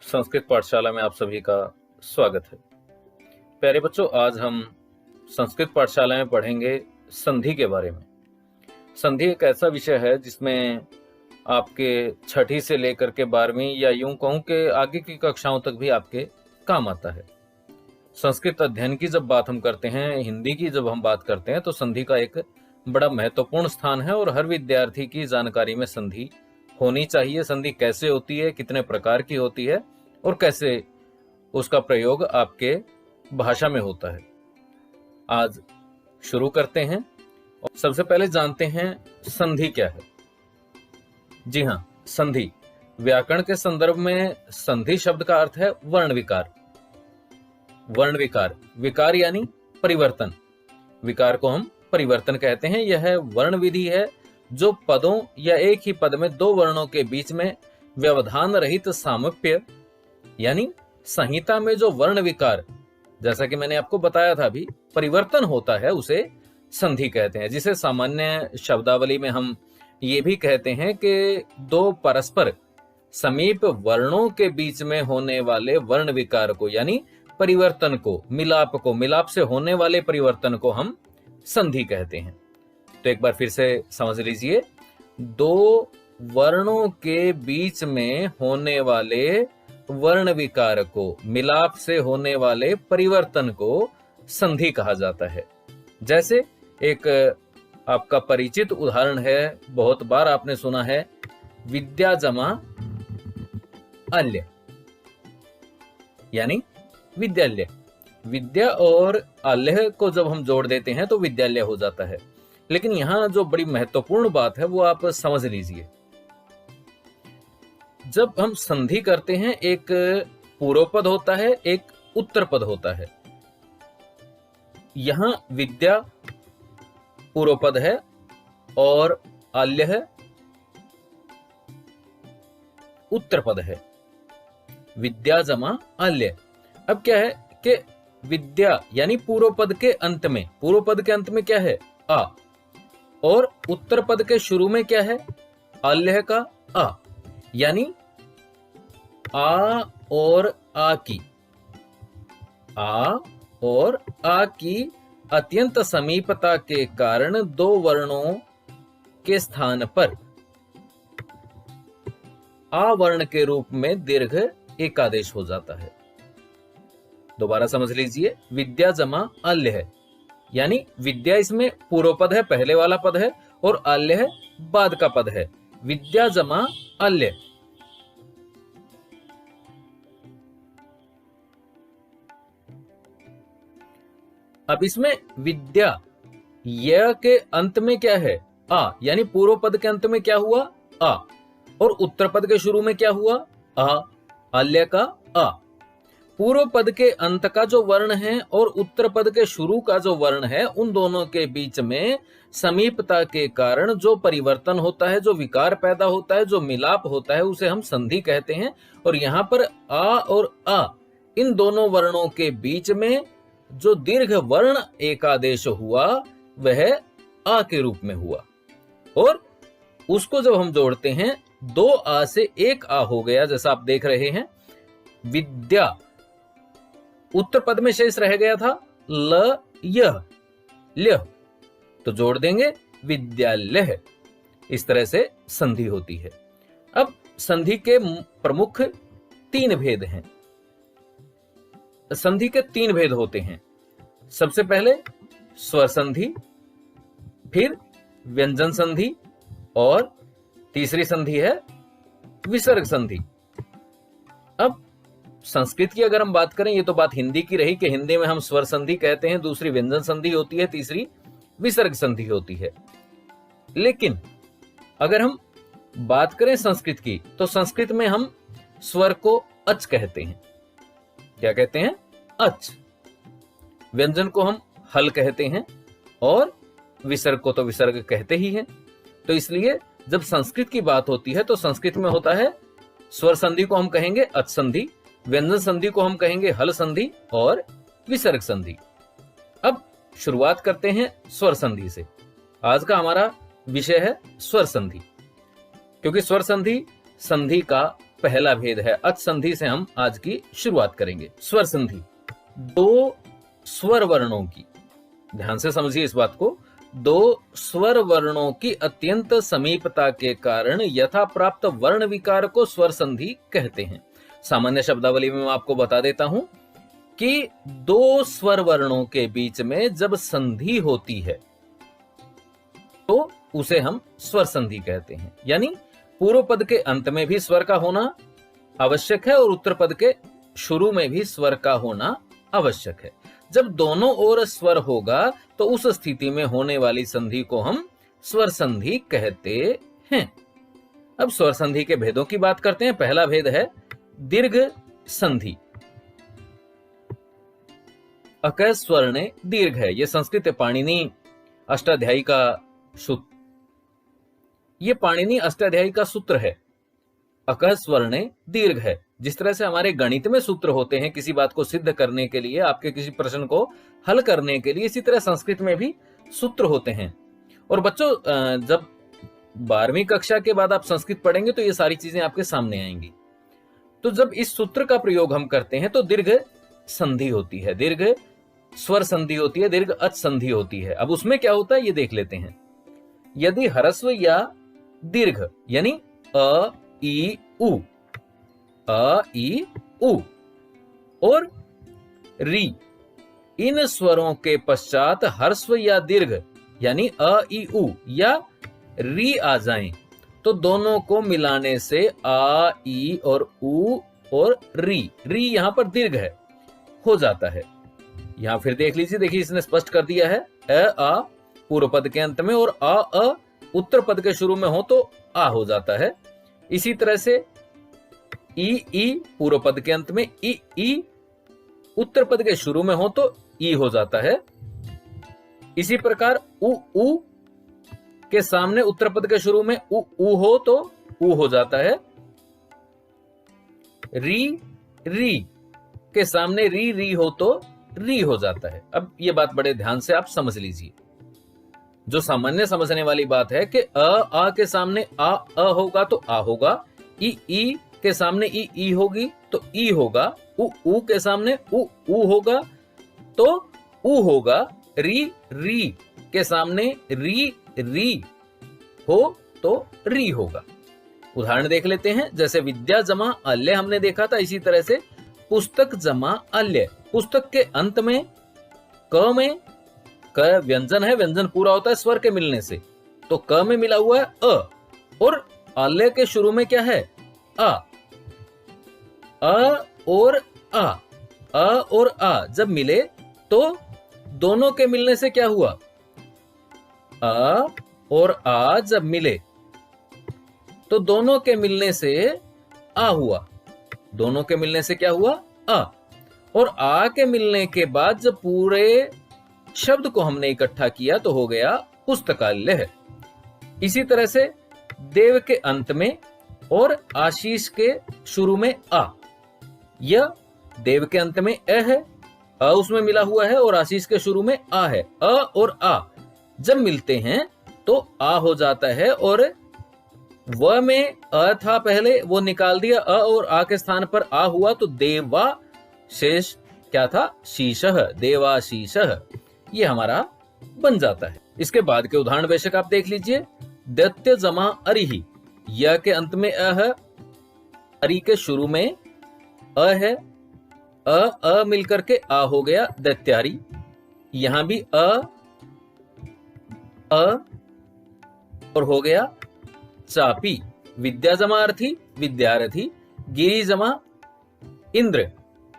संस्कृत पाठशाला में आप सभी का स्वागत है। प्यारे बच्चों, आज हम संस्कृत पाठशाला में पढ़ेंगे संधि के बारे में। संधि एक ऐसा विषय है जिसमें आपके छठी से लेकर के 12वीं या यूं कहूं कि आगे की कक्षाओं तक भी आपके काम आता है। संस्कृत अध्ययन की जब बात हम करते हैं, हिंदी की जब हम बात करते हैं, तो संधि का एक बड़ा महत्वपूर्ण स्थान है और हर विद्यार्थी की जानकारी में संधि होनी चाहिए। संधि कैसे होती है, कितने प्रकार की होती है और कैसे उसका प्रयोग आपके भाषा में होता है। आज शुरू करते हैं और सबसे पहले जानते हैं संधि क्या है। जी हाँ, संधि व्याकरण के संदर्भ में संधि शब्द का अर्थ है वर्ण विकार। वर्ण विकार, विकार यानी परिवर्तन। विकार को हम परिवर्तन कहते हैं। यह वर्ण विधि है जो पदों या एक ही पद में दो वर्णों के बीच में व्यवधान रहित सामीप्य यानी संहिता में जो वर्ण विकार, जैसा कि मैंने आपको बताया था अभी, परिवर्तन होता है, उसे संधि कहते हैं। जिसे सामान्य शब्दावली में हम ये भी कहते हैं कि दो परस्पर समीप वर्णों के बीच में होने वाले वर्ण विकार को यानी परिवर्तन को, मिलाप से होने वाले परिवर्तन को हम संधि कहते हैं। तो एक बार फिर से समझ लीजिए, दो वर्णों के बीच में होने वाले वर्ण विकार को, मिलाप से होने वाले परिवर्तन को संधि कहा जाता है। जैसे एक आपका परिचित उदाहरण है, बहुत बार आपने सुना है, विद्या जमा अल्य यानी विद्यालय। विद्या और अल्य को जब हम जोड़ देते हैं तो विद्यालय हो जाता है। लेकिन यहां जो बड़ी महत्वपूर्ण बात है वो आप समझ लीजिए। जब हम संधि करते हैं, एक पूर्व पद होता है, एक उत्तर पद होता है। यहां विद्या पूर्व पद है और अल्य है उत्तर पद है। विद्या जमा अल्य। अब क्या है कि विद्या यानी पूर्व पद के अंत में, पूर्व पद के अंत में क्या है? आ। और उत्तर पद के शुरू में क्या है? अल्य का आ। यानी आ और आ की, आ और आ की अत्यंत समीपता के कारण दो वर्णों के स्थान पर आ वर्ण के रूप में दीर्घ एकादेश हो जाता है। दोबारा समझ लीजिए, विद्या जमा अल्य है यानी विद्या इसमें पूर्व पद है, पहले वाला पद है, और अल्य है बाद का पद है। विद्या जमा अल्य। अब इसमें विद्या य के अंत में क्या है? आ। यानी पूर्व पद के अंत में क्या हुआ? आ। और उत्तर पद के शुरू में क्या हुआ? आ। अल्य का आ। पूर्व पद के अंत का जो वर्ण है और उत्तर पद के शुरू का जो वर्ण है, उन दोनों के बीच में समीपता के कारण जो परिवर्तन होता है, जो विकार पैदा होता है, जो मिलाप होता है, उसे हम संधि कहते हैं। और यहां पर आ और आ, इन दोनों वर्णों के बीच में जो दीर्घ वर्ण एकादेश हुआ वह आ के रूप में हुआ। और उसको जब हम जोड़ते हैं, दो आ से एक आ हो गया। जैसा आप देख रहे हैं, विद्या उत्तर पद में शेष रह गया था ल यह ल्य, तो जोड़ देंगे विद्यालय। इस तरह से संधि होती है। अब संधि के प्रमुख तीन भेद हैं। संधि के तीन भेद होते हैं। सबसे पहले स्वर संधि, फिर व्यंजन संधि, और तीसरी संधि है विसर्ग संधि। अब संस्कृत की अगर हम बात करें, ये तो बात हिंदी की रही कि हिंदी में हम स्वर संधि कहते हैं, दूसरी व्यंजन संधि होती है, तीसरी विसर्ग संधि होती है। लेकिन अगर हम बात करें संस्कृत की, तो संस्कृत में हम स्वर को अच कहते हैं। क्या कहते हैं? अच। व्यंजन को हम हल कहते हैं और विसर्ग को तो विसर्ग कहते ही हैं। तो इसलिए जब संस्कृत की बात होती है तो संस्कृत में होता है स्वर संधि को हम कहेंगे अच संधि, व्यंजन संधि को हम कहेंगे हल संधि, और विसर्ग संधि। अब शुरुआत करते हैं स्वर संधि से। आज का हमारा विषय है स्वर संधि, क्योंकि स्वर संधि संधि का पहला भेद है। अच संधि से हम आज की शुरुआत करेंगे। स्वर संधि, दो स्वर वर्णों की, ध्यान से समझिए इस बात को, दो स्वर वर्णों की अत्यंत समीपता के कारण यथा प्राप्त वर्ण विकार को स्वर संधि कहते हैं। सामान्य शब्दावली में मैं आपको बता देता हूं कि दो स्वर वर्णों के बीच में जब संधि होती है तो उसे हम स्वर संधि कहते हैं। यानी पूर्व पद के अंत में भी स्वर का होना आवश्यक है और उत्तर पद के शुरू में भी स्वर का होना आवश्यक है। जब दोनों ओर स्वर होगा तो उस स्थिति में होने वाली संधि को हम स्वर संधि कहते हैं। अब स्वर संधि के भेदों की बात करते हैं। पहला भेद है दीर्घ संधि। अक स्वर्ण दीर्घ है, यह संस्कृत पाणिनि अष्टाध्यायी का सूत्र, ये पाणिनि अष्टाध्यायी का सूत्र है। अक स्वर्ण दीर्घ है। जिस तरह से हमारे गणित में सूत्र होते हैं किसी बात को सिद्ध करने के लिए, आपके किसी प्रश्न को हल करने के लिए, इसी तरह संस्कृत में भी सूत्र होते हैं। और बच्चों, जब 12वीं कक्षा के बाद आप संस्कृत पढ़ेंगे तो ये सारी चीजें आपके सामने आएंगी। तो जब इस सूत्र का प्रयोग हम करते हैं तो दीर्घ संधि होती है, दीर्घ स्वर संधि होती है, दीर्घ अच संधि होती है। अब उसमें क्या होता है ये देख लेते हैं। यदि ह्रस्व या दीर्घ यानी अ ई उ, अ ई उ और री, इन स्वरों के पश्चात ह्रस्व या दीर्घ यानी अ ई उ या री आ जाएं तो दोनों को मिलाने से आ ई और उ और री, री यहां पर दीर्घ है, हो जाता है। यहां फिर देख लीजिए, देखिए इसने स्पष्ट कर दिया है। आ पूर्व पद के अंत में और अ उत्तर पद के शुरू में हो तो आ हो जाता है। इसी तरह से ई पूर्व पद के अंत में, ई उत्तर पद के शुरू में हो तो ई हो जाता है। इसी प्रकार उ के सामने उत्तर पद के शुरू में उ हो तो उ हो जाता है। री के सामने री हो तो री हो जाता है। अब ये बात बड़े ध्यान से आप समझ लीजिए। जो सामान्य समझने वाली बात है कि आ के सामने आ होगा तो आ होगा, ई के सामने ई होगी तो ई होगा, उ के सामने उ होगा तो उ होगा, री के सामने री हो तो री होगा। उदाहरण देख लेते हैं। जैसे विद्या जमा अल्य हमने देखा था, इसी तरह से पुस्तक जमा अल्य। पुस्तक के अंत में क व्यंजन है, व्यंजन पूरा होता है स्वर के मिलने से, तो क में मिला हुआ है अ, और अल्य के शुरू में क्या है आ। और आ जब मिले तो दोनों के मिलने से क्या हुआ, अ और आ जब मिले तो दोनों के मिलने से आ हुआ, दोनों के मिलने से क्या हुआ आ। और आ के मिलने के बाद जब पूरे शब्द को हमने इकट्ठा किया तो हो गया पुस्तकालय। इसी तरह से देव के अंत में और आशीष के शुरू में आ, यह देव के अंत में अ है, अ उसमें मिला हुआ है और आशीष के शुरू में आ है। अ और आ जब मिलते हैं तो आ हो जाता है, और व में अ था पहले, वो निकाल दिया, अ और आ के स्थान पर आ हुआ तो देवा शेष क्या था, शीशः, देवाशीषः, ये हमारा बन जाता है। इसके बाद के उदाहरण बेशक आप देख लीजिए। दैत्य जमा अरिहि, य के अंत में अ है, अरि के शुरू में अ है, अ मिलकर के आ हो गया दैत्यारी। यहां भी अ और हो गया चापी। विद्या जमा अर्थी, विद्यार्थी। गिरी जमा इंद्र,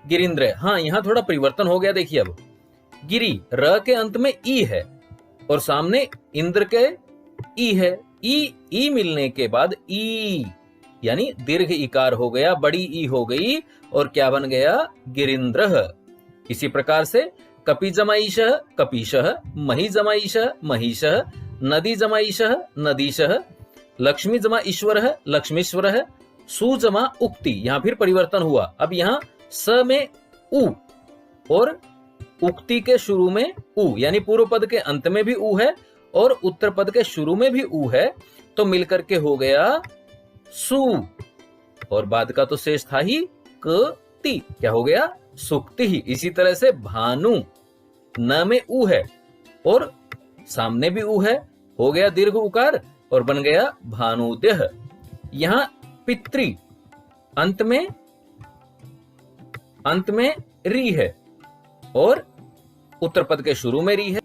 गिरिंद्र। हाँ, यहां थोड़ा परिवर्तन हो गया। देखिए अब गिरी र के अंत में ई है और सामने इंद्र के ई है। ई मिलने के बाद ई यानी दीर्घ इकार हो गया, बड़ी ई हो गई और क्या बन गया, गिरिंद्र। इसी प्रकार से कपि जमाईशः, कपीशः। मही जमाईशः, महीशः। नदी जमाईशः, नदीशः। लक्ष्मी जमा ईश्वरः, लक्ष्मीश्वरः। सु जमा उक्ति, यहां फिर परिवर्तन हुआ। अब यहां स में उ और उक्ति के शुरू में उ, यानी पूर्व पद के अंत में भी उ है और उत्तर पद के शुरू में भी उ है, तो मिलकर के हो गया सु। और बाद का तो शेष था ही क ती, क्या हो गया? सुक्ति ही। इसी तरह से भानु, न में उ है और सामने भी उ है, हो गया दीर्घ उकार और बन गया भानुदेह। यहां पितृ अंत में री है और उत्तर पद के शुरू में री है,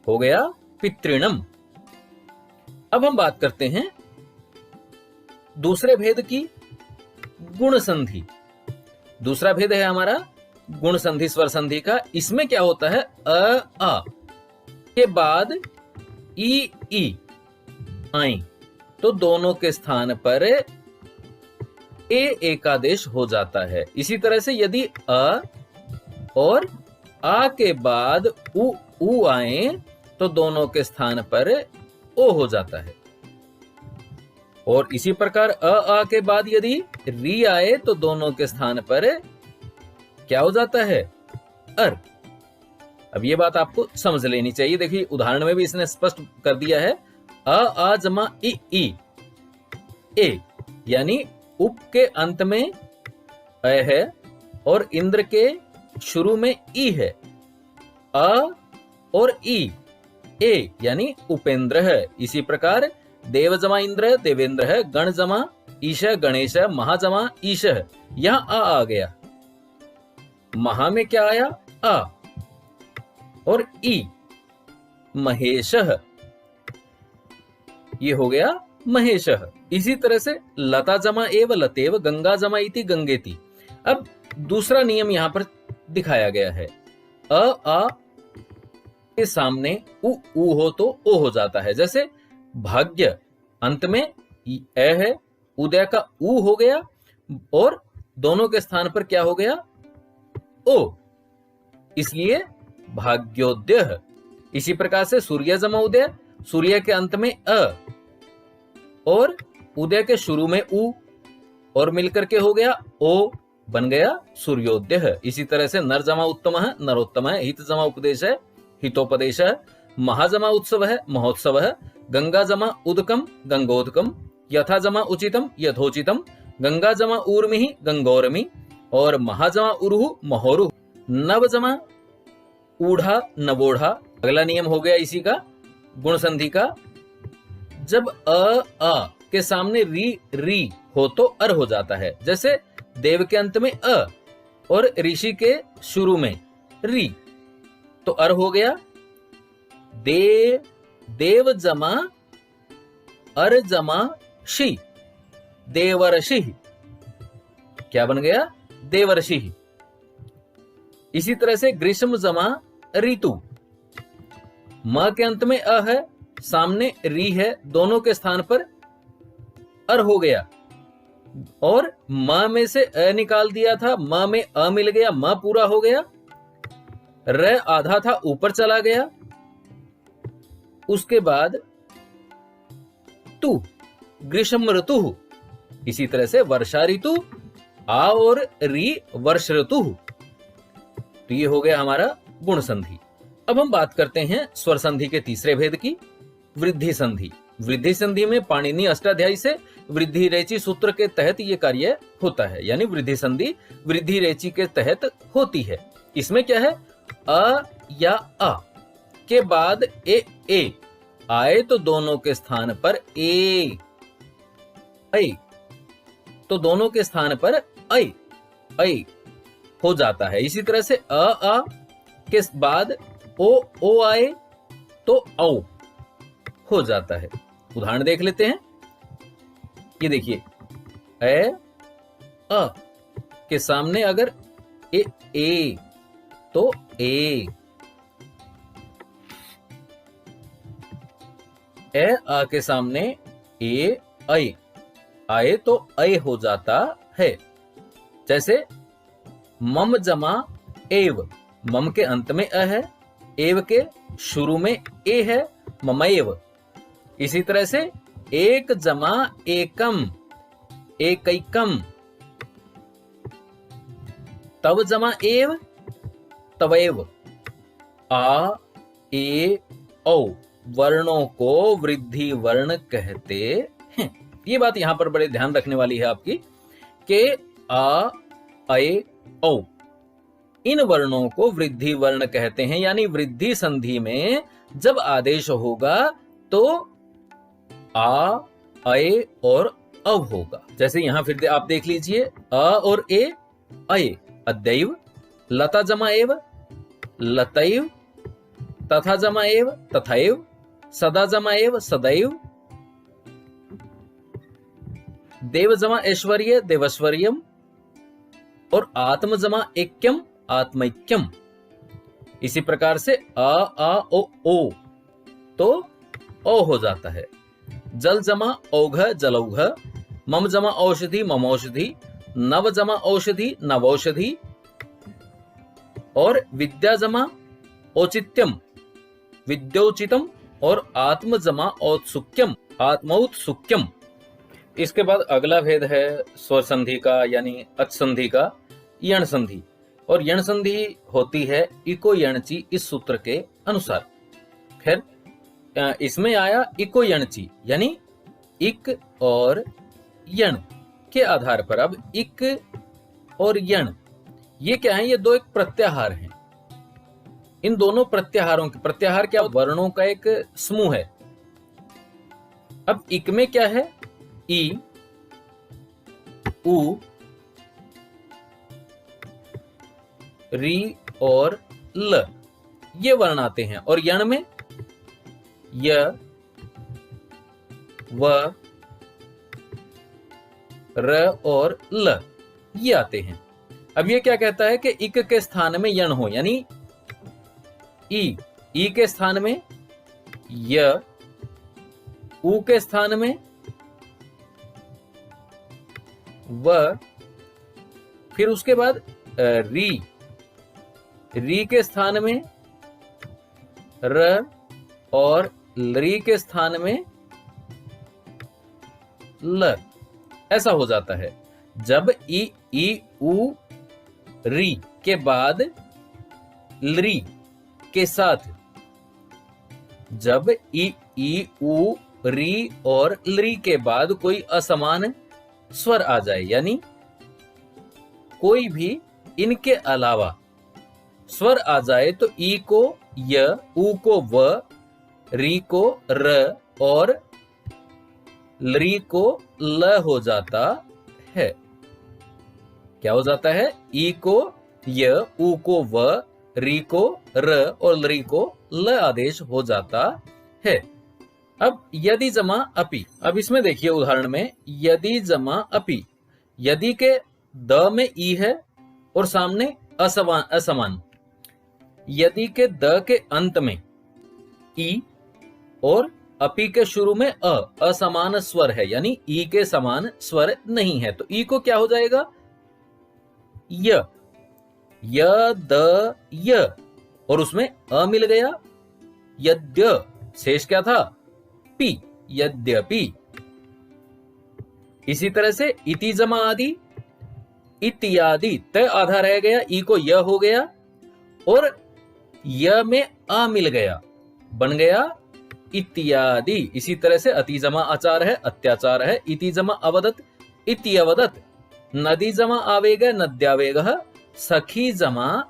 हो गया पितृणम। अब हम बात करते हैं दूसरे भेद की, गुण संधि। दूसरा भेद है हमारा गुण संधि स्वर संधि का। इसमें क्या होता है? अ आ के बाद ई ई आई, तो दोनों के स्थान पर ए एकादेश हो जाता है। इसी तरह से यदि अ और आ के बाद उ आए तो दोनों के स्थान पर ओ हो जाता है। और इसी प्रकार आ के बाद यदि री आए तो दोनों के स्थान पर क्या हो जाता है? अर। अब ये बात आपको समझ लेनी चाहिए। देखिए उदाहरण में भी इसने स्पष्ट कर दिया है। आ जमा ई ए, यानी उप के अंत में अ है और इंद्र के शुरू में ई है। अ और ई ए यानी उपेंद्र है। इसी प्रकार देव जमा इंद्र देवेंद्र है, गण जमा ईश गणेश, महा जमा ईश। यहां आ गया, महा में क्या आया? आ और ई महेश, ये हो गया महेश। इसी तरह से लता जमा एव लतेव, गंगा जमा इति गंगेति। अब दूसरा नियम यहां पर दिखाया गया है। आ के सामने उ हो तो ओ हो जाता है। जैसे भाग्य अंत में ए है, उदय का उ हो गया और दोनों के स्थान पर क्या हो गया? ओ, इसलिए भाग्योदय। इसी प्रकार से सूर्य जमा उदय, सूर्य के अंत में अ और उदय के शुरू में उ और मिलकर के हो गया ओ, बन गया सूर्योदय। इसी तरह से नर जमा उत्तम है, नरोत्तम है, हित जमा उपदेश है, हितोपदेश है, महा जमा उत्सव है, महोत्सव है, गंगा जमा उदकम, गंगोदकम, यथा जमा उचितम, यथोचितम, गंगा जमा ऊर्मि, गंगोर्मि और महा जमा उरुहु, महोरुह, नव जमा ऊढ़ा, नवोढ़ा। अगला नियम हो गया इसी का गुण संधि का। जब आ के सामने री हो तो अर हो जाता है। जैसे देव के अंत में अ और ऋषि के शुरू में री, तो अर हो गया। देव जमा अर जमा शी, देवर्षि, क्या बन गया? देवर्षि। इसी तरह से ग्रीष्म जमा ऋतु, म के अंत में अ है, सामने री है, दोनों के स्थान पर अर हो गया और म में से अ निकाल दिया था, म में अ मिल गया, म पूरा हो गया, र आधा था ऊपर चला गया। उसके बाद तू, ग्रीष्म ऋतु। इसी तरह से वर्षा ऋतु, आ और री वर्ष ऋतु। तो ये हो गया हमारा गुण संधि। अब हम बात करते हैं स्वर संधि के तीसरे भेद की, वृद्धि संधि। वृद्धि संधि में पाणिनि अष्टाध्यायी से वृद्धि रेचि सूत्र के तहत ये कार्य होता है, यानी वृद्धि संधि वृद्धि रेचि के तहत होती है। इसमें क्या है? अ या आ के बाद ए आए तो दोनों के स्थान पर ए, तो दोनों के स्थान पर ऐ हो जाता है। इसी तरह से आ के बाद ओ आए तो औ हो जाता है। उदाहरण देख लेते हैं। ये देखिए, अ के सामने अगर ए तो ए आ के सामने ए आए तो ऐ हो जाता है। जैसे मम जमा एव, मम के अंत में अ है, एव के शुरू में ए है, ममएव। इसी तरह से एक जमा एकम, एकैकम, तव जमा एव, तवैव। आ ए औ वर्णों को वृद्धि वर्ण कहते हैं। ये बात यहां पर बड़े ध्यान रखने वाली है आपकी। के आ, अय, औ। इन वर्णों को वृद्धि वर्ण कहते हैं, यानी वृद्धि संधि में जब आदेश होगा तो आ, अय और अव होगा। जैसे यहां फिर आप देख लीजिए, अ और ए, अय, अद्यैव, लता जमा एव, लतैव, तथा जमा एव, तथैव, सदा जमा एव, सदैव, देव जमा ऐश्वर्य, देवैश्वर्यम, और आत्म जमा ऐक्यम, आत्मैक्यम। इसी प्रकार से आ ओ तो ओ हो जाता है। जल जमा औघ, जलौघ, मम जमा औषधि, ममौषधि, नव जमा औषधि, नवौषधि, और विद्या जमा औचित्यम, विद्योचितम, और आत्म जमा औत्सुक्यम, आत्मौत्सुक्यम। इसके बाद अगला भेद है स्वर संधि का, यानी अच संधि का, यण संधि। और यण संधि होती है इको यणची इस सूत्र के अनुसार। फिर इसमें आया इको यणची, यानी इक और यण के आधार पर। अब इक और यण ये क्या है? ये दो एक प्रत्याहार हैं। इन दोनों प्रत्याहारों के, प्रत्याहार क्या? वर्णों का एक समूह है। अब इक में क्या है? ई, उ, री और ल, ये वर्ण आते हैं। और यण में य, व, र और ल, ये आते हैं। अब ये क्या कहता है कि इक के स्थान में यण हो, यानी ई के स्थान में य, उ के स्थान में व, फिर उसके बाद री के स्थान में र, और री के स्थान में ल। ऐसा हो जाता है। जब ई उ री के बाद लरी के साथ, जब ई उ री और लरी के बाद कोई असमान स्वर आ जाए, यानी कोई भी इनके अलावा स्वर आ जाए, तो ई को य, उ को व, री को र और लरी को ल हो जाता है। क्या हो जाता है? ई को य, उ को व, री को र और लरी को ल आदेश हो जाता है। अब यदि जमा अपि। अब इसमें देखिए उदाहरण में, यदि जमा अपि। यदि के द में ई है और सामने असमान। यदि के द के अंत में ई और अपि के शुरू में असमान स्वर है, यानी ई के समान स्वर नहीं है, तो ई को क्या हो जाएगा? य, द, य, और उसमें अ मिल गया। यद्य, शेष क्या था? पी, यद्यपि। इसी तरह से इति जमा आदि, इत्यादि, त आधा रह गया, ई को य हो गया, और य में आ मिल गया, बन गया इत्यादि। इसी तरह से अति जमा आचार है, अत्याचार है। इति जमा अवदत, इत्यवदत। नदी जमा आवेग, नद्यावेग। सखी जमा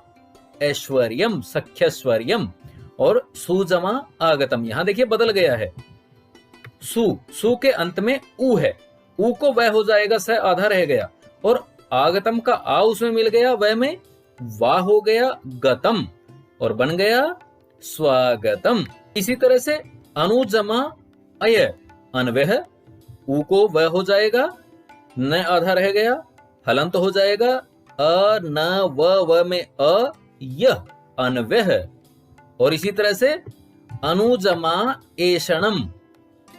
ऐश्वर्यम, सख्यश्वर्यम। और सु जमा आगतम। यहां देखिए बदल गया है। सु के अंत में उ है, उ को वह हो जाएगा, स आधा रह गया, और आगतम का आ उसमें मिल गया, वह में वाह हो गया गतम, और बन गया स्वागतम। इसी तरह से अनु जमा अय, अनवह। उ को वह हो जाएगा, न आधा रह गया, हलंत हो जाएगा, अ न व में अ, यह, अनवह। और इसी तरह से अनुजमा एषणम,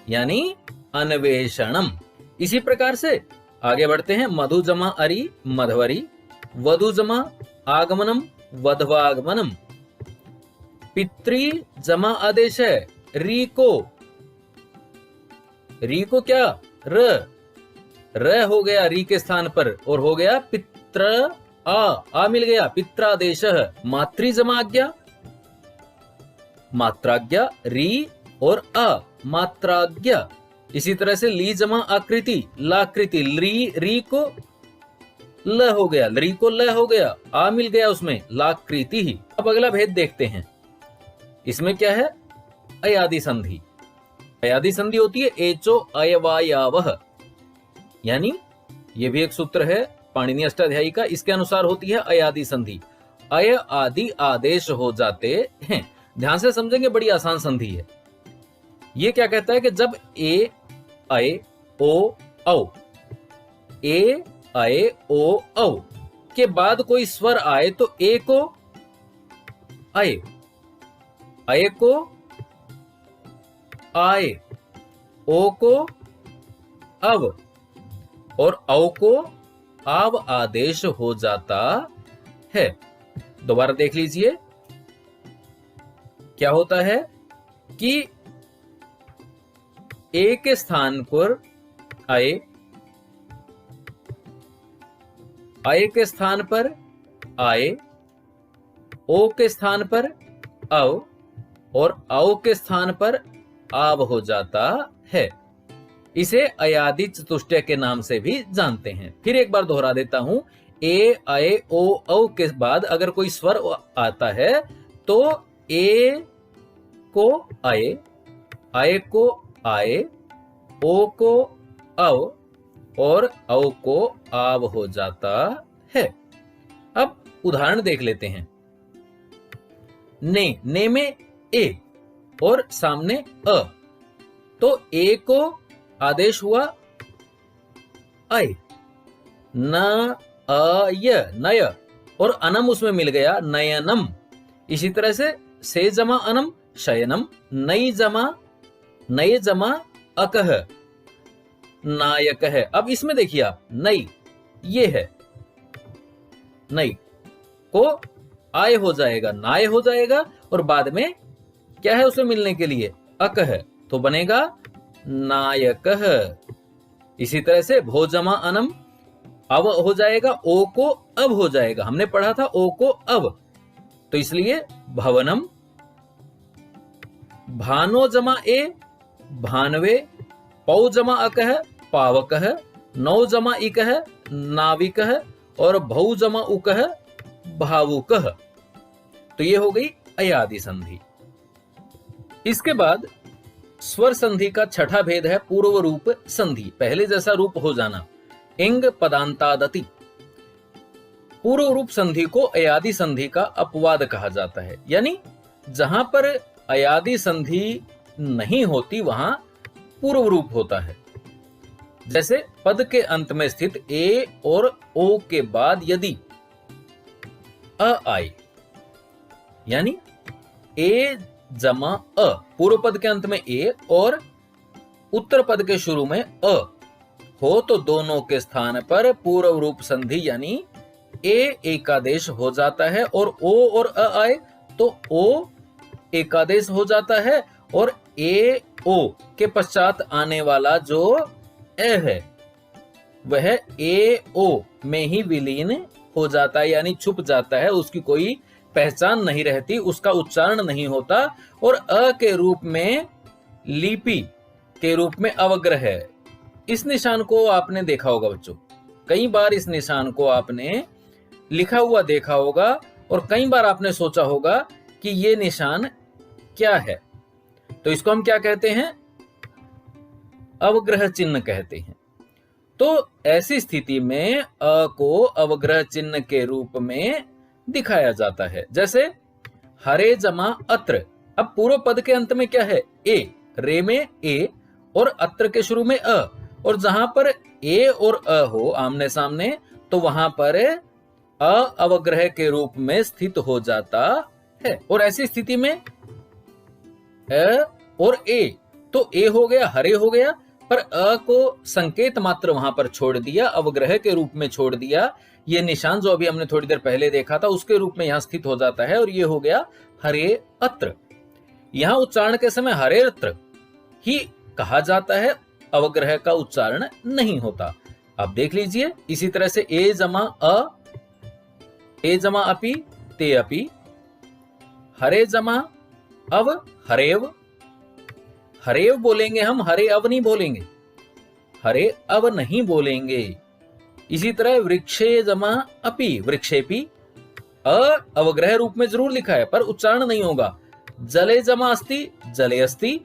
यानी अन्वेषणम। इसी प्रकार से आगे बढ़ते हैं। मधु जमा अरि, मधवरी। वधु जमा आगमनम, वधवागमनम। पितृ जमा आदेश है, री को क्या? र हो गया री के स्थान पर, और हो गया पित्र, आ मिल गया, पित्रादेश। मातृ जमा आज्ञा, मात्राज्ञा, री और अ, मात्राज्ञा। इसी तरह से ली जमा आकृति, लाकृति। री को ल हो गया, लरी को ल हो गया, आ मिल गया उसमें, लाकृति ही। अब अगला भेद देखते हैं, इसमें क्या है, अयादि संधि। अयादि संधि होती है एचो अयवायावह, यानी ये भी एक सूत्र है पाणिनि अष्टाध्यायी का, इसके अनुसार होती है अयादि संधि। अय आदि आदेश हो जाते हैं। ध्यान से समझेंगे, बड़ी आसान संधि है। ये क्या कहता है कि जब ए अय ओ औ, ए अय ओ औ के बाद कोई स्वर आए तो ए को अय, अय को आए, ओ को अव और औ को आव आदेश हो जाता है। दोबारा देख लीजिए, क्या होता है कि ए के स्थान पर आए, आए के स्थान पर आए, ओ के स्थान पर अव और औ के स्थान पर आव हो जाता है। इसे अयादि चतुष्टय के नाम से भी जानते हैं। फिर एक बार दोहरा देता हूं, ए अय ओ औ के बाद अगर कोई स्वर आता है तो ए को अय, अय को आए, ओ को अव और औ को आव हो जाता है। अब उदाहरण देख लेते हैं। ने में ए और सामने अ, तो ए को आदेश हुआ अय, न अय नय और अनम उसमें मिल गया नयनम। इसी तरह से जमा अनम शयनम, नई जमा नय जमा अकह नायक है। अब इसमें देखिए आप, नई ये है, नई को आय हो जाएगा, नाय हो जाएगा और बाद में क्या है उसमें मिलने के लिए अकह, तो बनेगा नायक। इसी तरह से भोजमा अनम अव हो जाएगा, ओ को अब हो जाएगा, हमने पढ़ा था ओ को अब, तो इसलिए भवनम। भानो जमा ए भानवे, पौ जमा अकह पावकह, नौ जमा इकह नाविकह और भौ जमा उकह भावुकह। तो ये हो गई अयादि संधि। इसके बाद स्वर संधि का छठा भेद है पूर्व रूप संधि, पहले जैसा रूप हो जाना, इंग पदांतादति। पूर्व रूप संधि को अयादि संधि का अपवाद कहा जाता है, यानी जहां पर अयादि संधि नहीं होती वहां पूर्व रूप होता है। जैसे पद के अंत में स्थित ए और ओ के बाद यदि अ आए, यानी ए जमा अ, पूर्व पद के अंत में ए और उत्तर पद के शुरू में अ हो तो दोनों के स्थान पर पूर्व रूप संधि यानी ए एकादेश हो जाता है, और ओ और अ आए तो ओ एकादेश हो जाता है, और ए ओ के पश्चात आने वाला जो ए है वह ए ओ में ही विलीन हो जाता है, यानी छुप जाता है, उसकी कोई पहचान नहीं रहती, उसका उच्चारण नहीं होता, और अ के रूप में लिपि के रूप में अवग्रह है। इस निशान को आपने देखा होगा बच्चों, कई बार इस निशान को आपने लिखा हुआ देखा होगा और कई बार आपने सोचा होगा कि ये निशान क्या है। तो इसको हम क्या कहते हैं, अवग्रह चिन्ह कहते हैं। तो ऐसी स्थिति में अ को अवग्रह चिन्ह के रूप में दिखाया जाता है। जैसे हरे जमा अत्र, अब पूर्व पद के अंत में क्या है ए, रे में ए और अत्र के शुरू में अ, और जहां पर ए और अ हो आमने सामने तो वहां पर अ अवग्रह के रूप में स्थित हो जाता है। और ऐसी स्थिति में अ और ए, तो ए हो गया हरे हो गया, पर अ को संकेत मात्र वहां पर छोड़ दिया, अवग्रह के रूप में छोड़ दिया। ये निशान जो अभी हमने थोड़ी देर पहले देखा था उसके रूप में यहां स्थित हो जाता है, और ये हो गया हरे अत्र। यहां उच्चारण के समय हरे अत्र ही कहा जाता है, अवग्रह का उच्चारण नहीं होता। अब देख लीजिए, इसी तरह से ए जमा अ, ए जमा अपि ते अपि, हरे जमा अव हरेव, हरेव बोलेंगे हम, हरे अव नहीं बोलेंगे, हरे अव नहीं बोलेंगे। इसी तरह वृक्षे जमा अपि, वृक्षेपी, अवग्रह रूप में जरूर लिखा है पर उच्चारण नहीं होगा। जले जमा अस्ति, जले अस्ति।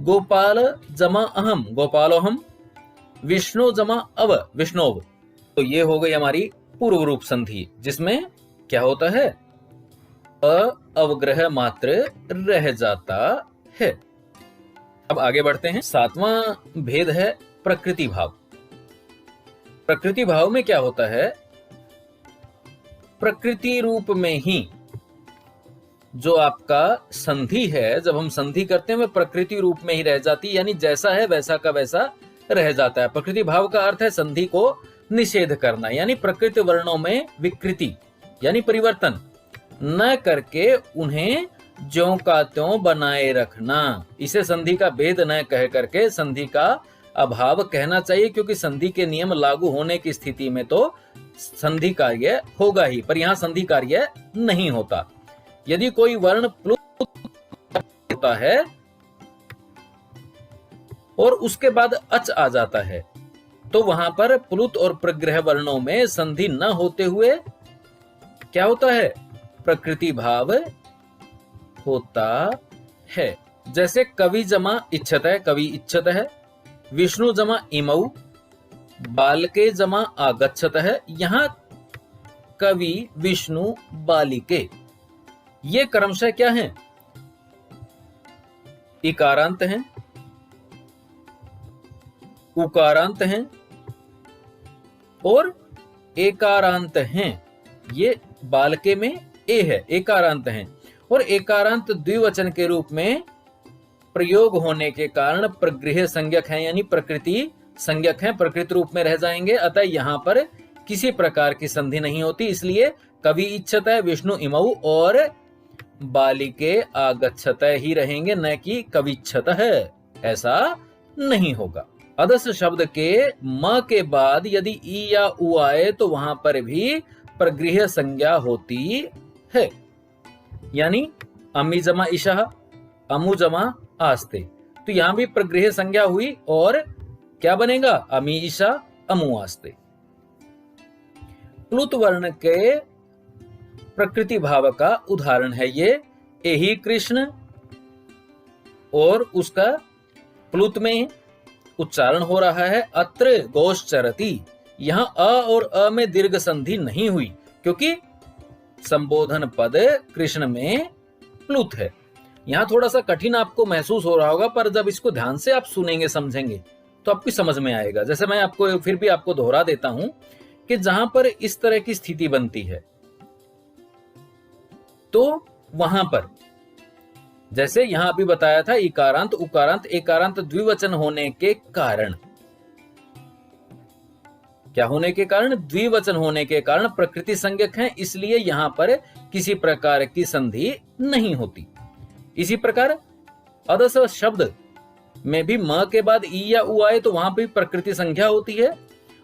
गोपाल जमा अहम, गोपालोहम। विष्णु जमा अव, विष्णोव। तो ये हो गई हमारी पूर्व रूप संधि, जिसमें क्या होता है, अवग्रह मात्र रह जाता है। अब आगे बढ़ते हैं। 7वां भेद है प्रकृति भाव। प्रकृति भाव में क्या होता है, प्रकृति रूप में ही जो आपका संधि है, जब हम संधि करते हैं वह प्रकृति रूप में ही रह जाती, यानी जैसा है वैसा का वैसा रह जाता है। प्रकृति भाव का अर्थ है संधि को निषेध करना, यानी प्रकृति वर्णों में विकृति यानी परिवर्तन न करके उन्हें ज्यों का त्यों बनाए रखना। इसे संधि का भेद न कह करके संधि का अभाव कहना चाहिए, क्योंकि संधि के नियम लागू होने की स्थिति में तो संधि कार्य होगा ही, पर यहाँ संधि कार्य नहीं होता। यदि कोई वर्ण प्लुत होता है और उसके बाद अच आ जाता है, तो वहां पर प्लुत और प्रग्रह वर्णों में संधि न होते हुए क्या होता है, प्रकृति भाव होता है। जैसे कवि जमा इच्छत है, कवि इच्छत है। विष्णु जमा इमऊ, बालके जमा आगच्छत है। यहां कवि, विष्णु, बालिके ये क्रमशः क्या हैं, इकारांत हैं, उकारांत हैं और एकारांत हैं। ये बालके में ए है, एकारांत हैं, और एकारांत द्विवचन के रूप में प्रयोग होने के कारण प्रगृह्य संज्ञक हैं, यानी प्रकृति संज्ञक हैं, प्रकृति रूप में रह जाएंगे। अतः यहाँ पर किसी प्रकार की संधि नहीं होती, इसलिए कवि इच्छत है, विष्णु इमऊ और बालिके आगच्छत ही रहेंगे, न कि कविच्छत है, ऐसा नहीं होगा। अदस शब्द के म के बाद यदि ई या उ आए तो वहां पर भी प्रगृह्य संज्ञा होती है, यानी अमी जमा ईशा, अमु जमा आस्ते। तो यहां भी प्रगृह्य संज्ञा हुई और क्या बनेगा, अमी ईशा अमु आस्ते। प्लुत वर्ण के प्रकृति भाव का उदाहरण है ये एही कृष्ण, और उसका प्लुत में उच्चारण हो रहा है अत्र गोश्चरति। यहां अ और अ में दीर्घ संधि नहीं हुई, क्योंकि संबोधन पद कृष्ण में प्लुत है। यहां थोड़ा सा कठिन आपको महसूस हो रहा होगा, पर जब इसको ध्यान से आप सुनेंगे समझेंगे तो आपकी समझ में आएगा। जैसे मैं आपको फिर भी आपको दोहरा देता हूं कि जहां पर इस तरह की स्थिति बनती है तो वहां पर जैसे यहां अभी बताया था इकारांत, उकारांत, एकारांत द्विवचन होने के कारण, क्या होने के कारण, द्विवचन होने के कारण प्रकृति संज्ञक हैं, इसलिए यहां पर किसी प्रकार की संधि नहीं होती। इसी प्रकार अदस शब्द में भी म के बाद ई या उ आए तो वहां पर प्रकृति संज्ञा होती है,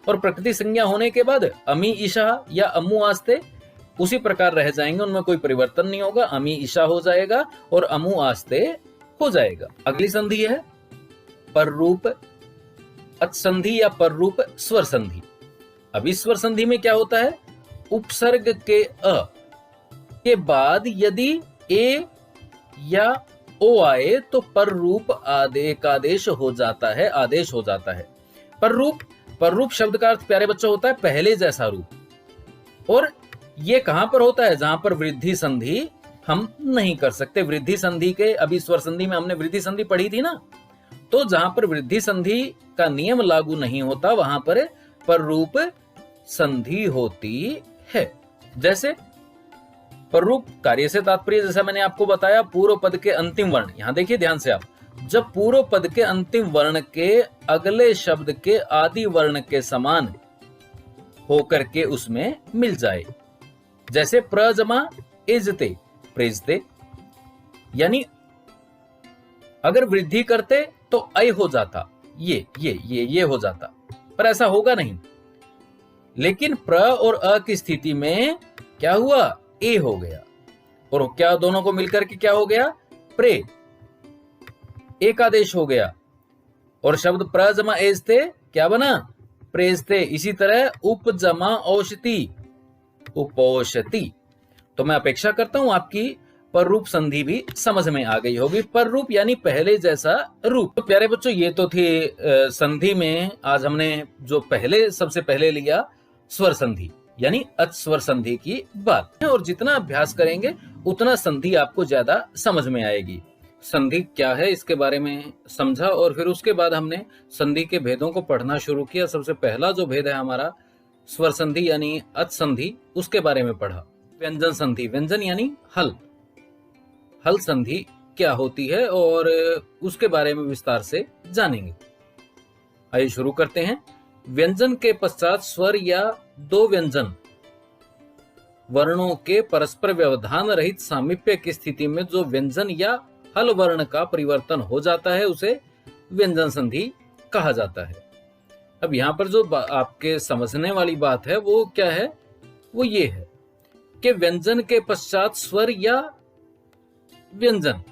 और प्रकृति संज्ञा होने के बाद अमी ईशा या अमु आस्ते उसी प्रकार रह जाएंगे, उनमें कोई परिवर्तन नहीं होगा। अमी ईशा हो जाएगा और अमु आस्ते हो जाएगा। अगली संधि है पर रूप अच संधि या पर रूप स्वर संधि। अब इस स्वर संधि में क्या होता है, उपसर्ग के अ के बाद यदि ए या ओ आए तो पर रूप आदेश हो जाता है, आदेश हो जाता है। पर रूप शब्द का अर्थ प्यारे बच्चों होता है पहले जैसा रूप, और ये कहां पर होता है, जहां पर वृद्धि संधि हम नहीं कर सकते। वृद्धि संधि के अभी स्वर संधि में हमने वृद्धि संधि पढ़ी थी ना, तो जहां पर वृद्धि संधि का नियम लागू नहीं होता वहां पर रूप संधि होती है। जैसे पर रूप कार्य से तात्पर्य, जैसा मैंने आपको बताया पूर्व पद के अंतिम वर्ण, यहां देखिए ध्यान से आप, जब पूर्व पद के अंतिम वर्ण के अगले शब्द के आदि वर्ण के समान होकर के उसमें मिल जाए, जैसे प्रजमा इजते, प्रेजते, यानी अगर वृद्धि करते तो अय हो जाता, ये हो जाता, पर ऐसा होगा नहीं। लेकिन प्र और अ की स्थिति में क्या हुआ, ए हो गया, और क्या दोनों को मिलकर के क्या हो गया, प्रे, एक आदेश हो गया, और शब्द प्रजमा एजते क्या बना, प्रेजते। इसी तरह उपजमा औषधि, उपौषधि। तो मैं अपेक्षा करता हूं आपकी पर रूप संधि भी समझ में आ गई होगी। पर रूप यानी पहले जैसा रूप। तो प्यारे बच्चों, ये तो थी संधि में आज हमने जो सबसे पहले लिया स्वर संधि यानी अच स्वर संधि की बात। और जितना अभ्यास करेंगे उतना संधि आपको ज्यादा समझ में आएगी। संधि क्या है इसके बारे में समझा और फिर उसके बाद हमने संधि के भेदों को पढ़ना शुरू किया। सबसे पहला जो भेद है हमारा स्वर संधि यानी अच संधि, उसके बारे में पढ़ा। व्यंजन संधि, व्यंजन यानी हल, हल संधि क्या होती है और उसके बारे में विस्तार से जानेंगे। आइए शुरू करते हैं। व्यंजन के पश्चात स्वर या दो व्यंजन वर्णों के परस्पर व्यवधान रहित सामीप्य की स्थिति में जो व्यंजन या हल वर्ण का परिवर्तन हो जाता है उसे व्यंजन संधि कहा जाता है। अब यहाँ पर जो आपके समझने वाली बात है वो क्या है, वो ये है कि व्यंजन के पश्चात स्वर या व्यंजन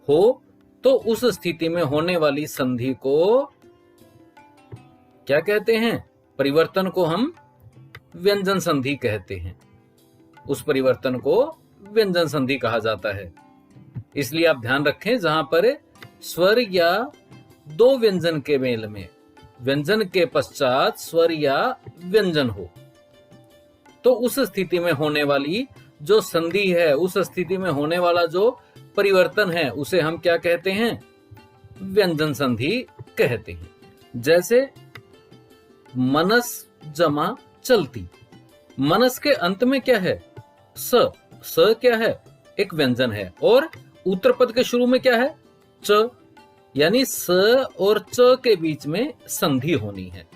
हो तो उस स्थिति में होने वाली संधि को क्या कहते हैं, परिवर्तन को हम व्यंजन संधि कहते हैं। उस परिवर्तन को व्यंजन संधि कहा जाता है। इसलिए आप ध्यान रखें, जहां पर स्वर या दो व्यंजन के मेल में व्यंजन के पश्चात स्वर या व्यंजन हो तो उस स्थिति में होने वाली जो संधि है, उस स्थिति में होने वाला जो परिवर्तन है उसे हम क्या कहते हैं, व्यंजन संधि कहते हैं। जैसे मनस जमा चलती। मनस के अंत में क्या है, स। स क्या है, एक व्यंजन है। और उत्तर पद के शुरू में क्या है, च। यानी स और च के बीच में संधि होनी है।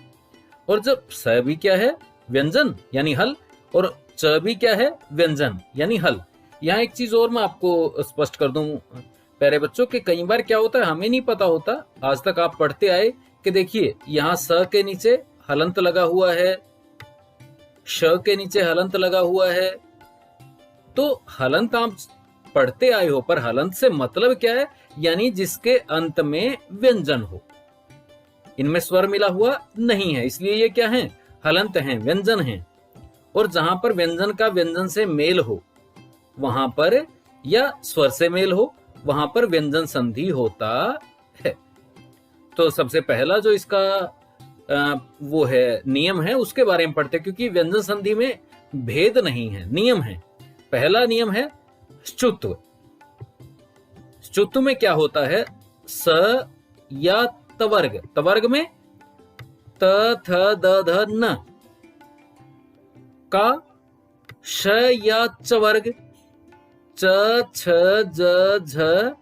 और जब स भी क्या है, व्यंजन यानी हल, और च भी क्या है, व्यंजन यानी हल। यहाँ एक चीज और मैं आपको स्पष्ट कर दूं प्यारे बच्चों के, कई बार क्या होता है हमें नहीं पता होता, आज तक आप पढ़ते आए कि देखिए यहाँ स के नीचे हलंत लगा हुआ है, श के नीचे हलंत लगा हुआ है। तो हलंत आप पढ़ते आए हो, पर हलंत से मतलब क्या है, यानी जिसके अंत में व्यंजन हो। इनमें स्वर मिला हुआ नहीं है, इसलिए ये क्या है, हलंत हैं, व्यंजन हैं। और जहां पर व्यंजन का व्यंजन से मेल हो वहां पर, या स्वर से मेल हो वहां पर व्यंजन संधि होता है। तो सबसे पहला जो इसका वो है नियम है उसके बारे में पढ़ते हैं, क्योंकि व्यंजन संधि में भेद नहीं है, नियम है। पहला नियम है श्चुत्व। श्चुत्व में क्या होता है, स या तवर्ग, तवर्ग में त थ द ध न का श या चवर्ग च छ ज झ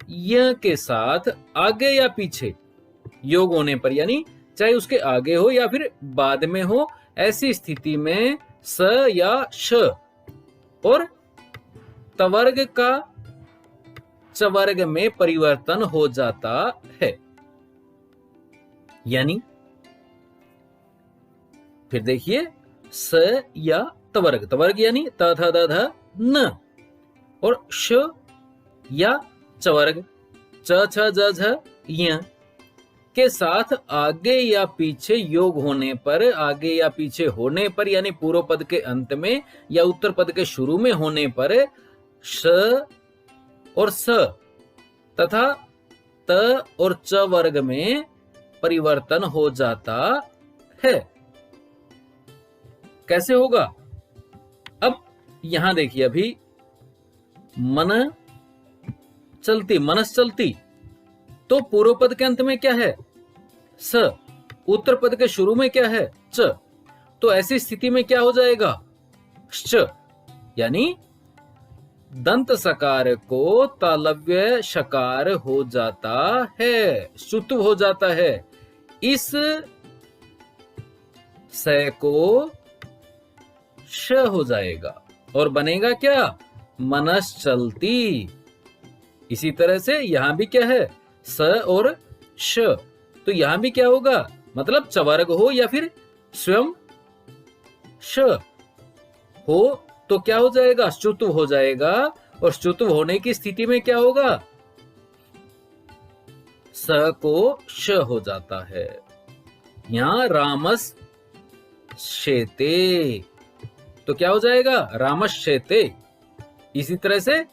य के साथ आगे या पीछे योग होने पर, यानी चाहे उसके आगे हो या फिर बाद में हो, ऐसी स्थिति में स या श और तवर्ग का चवर्ग में परिवर्तन हो जाता है। यानी फिर देखिए, स या तवर्ग, तवर्ग यानी त थ द ध न, और श या चवर्ग च छ ज झ य के साथ आगे या पीछे योग होने पर, आगे या पीछे होने पर, यानी पूर्व पद के अंत में या उत्तर पद के शुरू में होने पर श और स तथा त और च वर्ग में परिवर्तन हो जाता है। कैसे होगा, अब यहां देखिए, अभी मन चलती, मनस चलती, तो पूर्व पद के अंत में क्या है, स। उत्तर पद के शुरू में क्या है, च। तो ऐसी स्थिति में क्या हो जाएगा, श्च। यानी दंत सकार को तालव्य शकार हो जाता है, श्चुत्व हो जाता है। इस स को श हो जाएगा और बनेगा क्या, मनस चलती। इसी तरह से यहां भी क्या है, स और श, तो यहां भी क्या होगा, मतलब चवर्ग हो या फिर स्वयं श हो तो क्या हो जाएगा, श्चुत्व हो जाएगा। और श्चुत्व होने की स्थिति में क्या होगा, स को श हो जाता है। यहां रामस शेते, तो क्या हो जाएगा रामस शेते। इसी तरह से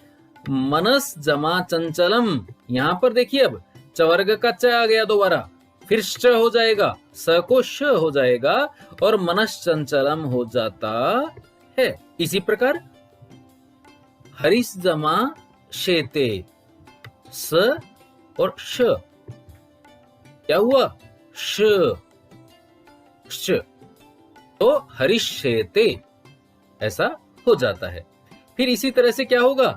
मनस जमा चंचलम, यहां पर देखिए अब चवर्ग का च आ गया दोबारा, फिर श हो जाएगा, स को श हो जाएगा और मनस चंचलम हो जाता है। इसी प्रकार हरिस जमा शेते, स और श, क्या हुआ श, श, तो हरिष्येते ऐसा हो जाता है। फिर इसी तरह से क्या होगा,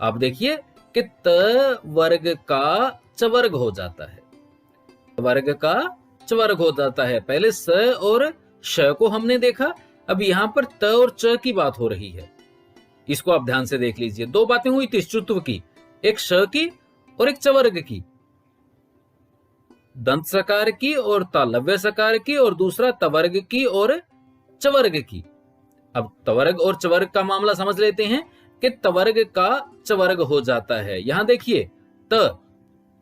आप देखिए कि त वर्ग का चवर्ग हो जाता है, वर्ग का चवर्ग हो जाता है। पहले स और श को हमने देखा, अब यहां पर त और च की बात हो रही है। इसको आप ध्यान से देख लीजिए, दो बातें हुई थी श्रुत्व की, एक श की और एक चवर्ग की, दंत सकार की और तालव्य सकार की, और दूसरा तवर्ग की और चवर्ग की। अब तवर्ग और चवर्ग का मामला समझ लेते हैं कि तवर्ग का चवर्ग हो जाता है। यहां देखिए त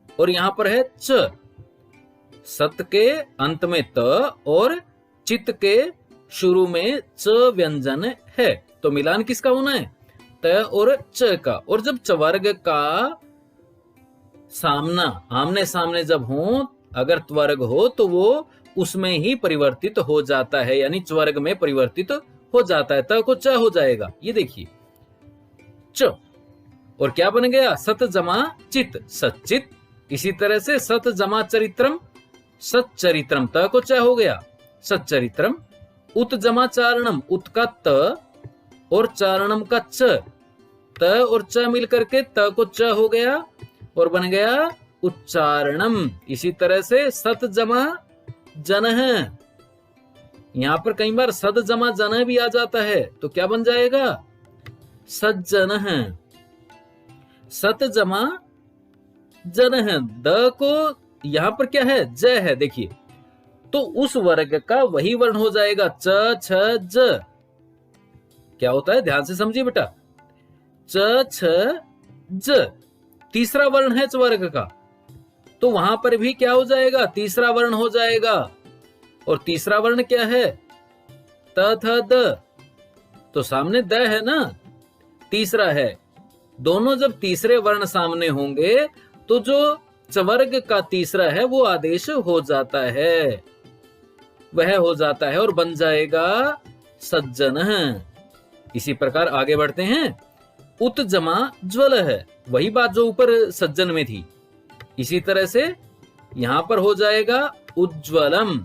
और यहां पर है च, सत के अंत में त और चित के शुरू में च व्यंजन है, तो मिलान किसका होना है, त और च का। और जब चवर्ग का सामना आमने सामने जब हो, अगर त्वर्ग हो तो वो उसमें ही परिवर्तित हो जाता है, यानी च्वर्ग में परिवर्तित हो जाता है, त को च हो जाएगा। ये देखिए च, और क्या बन गया सत जमा चित, सच्चित। इसी तरह से सत जमा चरित्रम, सच्चरित्रम, त को च हो गया सच्चरित्रम। उत जमा चारणम, उत का त और चारणम का च, त और च मिलकर के त को च हो गया और बन गया उच्चारणम। इसी तरह से सत जमा जन है, यहां पर कई बार सद जमा जन भी आ जाता है, तो क्या बन जाएगा सज्जन है, सत जमा जन है। द को यहां पर क्या है ज है, देखिए तो उस वर्ग का वही वर्ण हो जाएगा च छ ज। क्या होता है ध्यान से समझिए बेटा, च छ ज तीसरा वर्ण है वर्ग का, तो वहां पर भी क्या हो जाएगा तीसरा वर्ण हो जाएगा। और तीसरा वर्ण क्या है त थ द, तो सामने द है ना, तीसरा है। दोनों जब तीसरे वर्ण सामने होंगे तो जो चवर्ग का तीसरा है वो आदेश हो जाता है, वह हो जाता है और बन जाएगा सज्जन। इसी प्रकार आगे बढ़ते हैं, उत जमा ज्वल है, वही बात जो ऊपर सज्जन में थी। इसी तरह से यहां पर हो जाएगा उज्ज्वलम।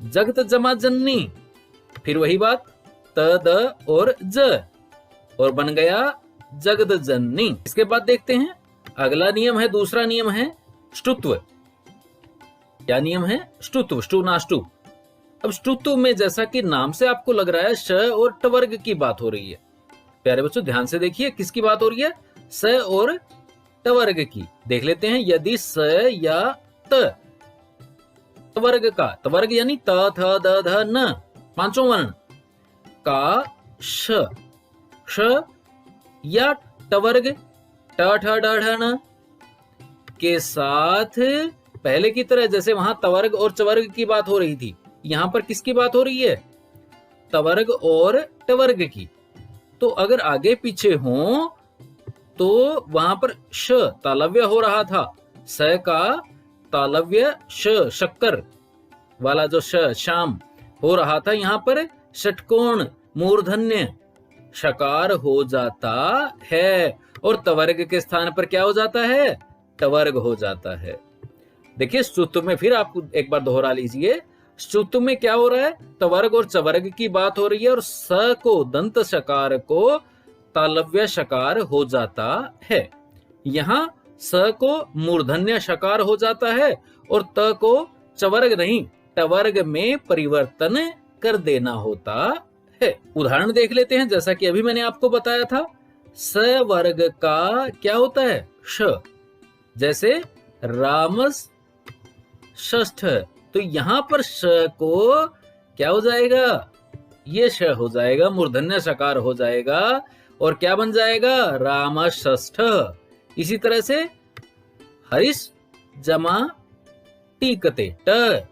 जगत जमा जननी, फिर वही बात त द और ज, और बन गया जगत जननी। इसके बाद देखते हैं अगला नियम है, दूसरा नियम है ष्टुत्व। क्या नियम है ष्टुत्व, ष्टु नाष्टु। अब ष्टुत्व में जैसा कि नाम से आपको लग रहा है श और टवर्ग की बात हो रही है। प्यारे बच्चों ध्यान से देखिए किसकी बात हो रही है, स और टवर्ग की। देख लेते हैं, यदि स या त टवर्ग का, टवर्ग यानी त थ द ध न पांचों वर्ण का श, श या टवर्ग ट ठ ड ढ न के साथ पहले की तरह, जैसे वहां तवर्ग और चवर्ग की बात हो रही थी, यहां पर किसकी बात हो रही है तवर्ग और टवर्ग की। तो अगर आगे पीछे हो तो वहां पर श तालव्य हो रहा था, स का तालव्य श शक्कर वाला जो श शाम हो रहा था, यहां पर षटकोण मूर्धन्य शकार हो जाता है और तवर्ग के स्थान पर क्या हो जाता है टवर्ग हो जाता है। देखिए स्तुत्व में फिर आप एक बार दोहरा लीजिए, स्तुत्व में क्या हो रहा है तवर्ग और चवर्ग की बात हो रही है और स को दंत शकार को तालव्य शकार हो जाता है। यहां स को मूर्धन्य शकार हो जाता है और त को चवर्ग नहीं टवर्ग में परिवर्तन कर देना होता है। उदाहरण देख लेते हैं, जैसा कि अभी मैंने आपको बताया था, स वर्ग का क्या होता है श, जैसे रामस षष्ठ, तो यहां पर श को क्या हो जाएगा ये श हो जाएगा, मूर्धन्य शकार हो जाएगा और क्या बन जाएगा रामषष्ठ। इसी तरह से हरिश जमा टीकते, ट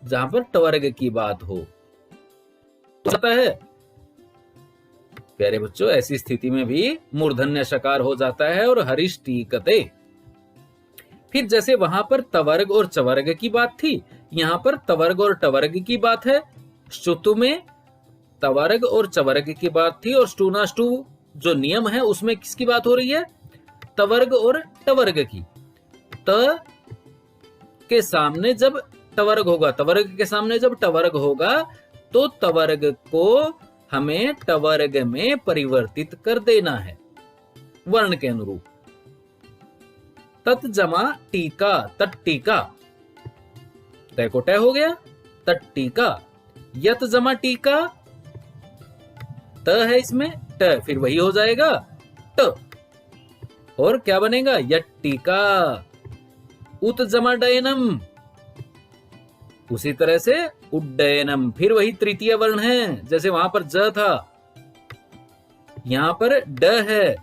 जहां पर टवर्ग की बात हो जाता है। प्यारे बच्चों, ऐसी स्थिति में भी मूर्धन्य शकार हो जाता है और हरीश टीकते। फिर जैसे वहां पर तवर्ग और चवर्ग की बात थी, यहां पर तवर्ग और टवर्ग की बात है। स्तुतु में तवर्ग और चवर्ग की बात थी और स्टूनाष्टु जो नियम है उसमें किसकी बात हो रही है? तवर्ग और टवर्ग की। त के सामने जब टवर्ग होगा, तवर्ग के सामने जब टवर्ग होगा तो तवर्ग को हमें टवर्ग में परिवर्तित कर देना है वर्ण के अनुरूप। तत् जमा टीका, तट्टीका, तय को तय हो गया, तट्टीका। यत जमा टीका, त है इसमें, ट फिर वही हो जाएगा ट, और क्या बनेगा? यट्टिका। उत जमा डयनम, उसी तरह से उड्डयनम, फिर वही तृतीय वर्ण है, जैसे वहां पर ज था, यहां पर ड है,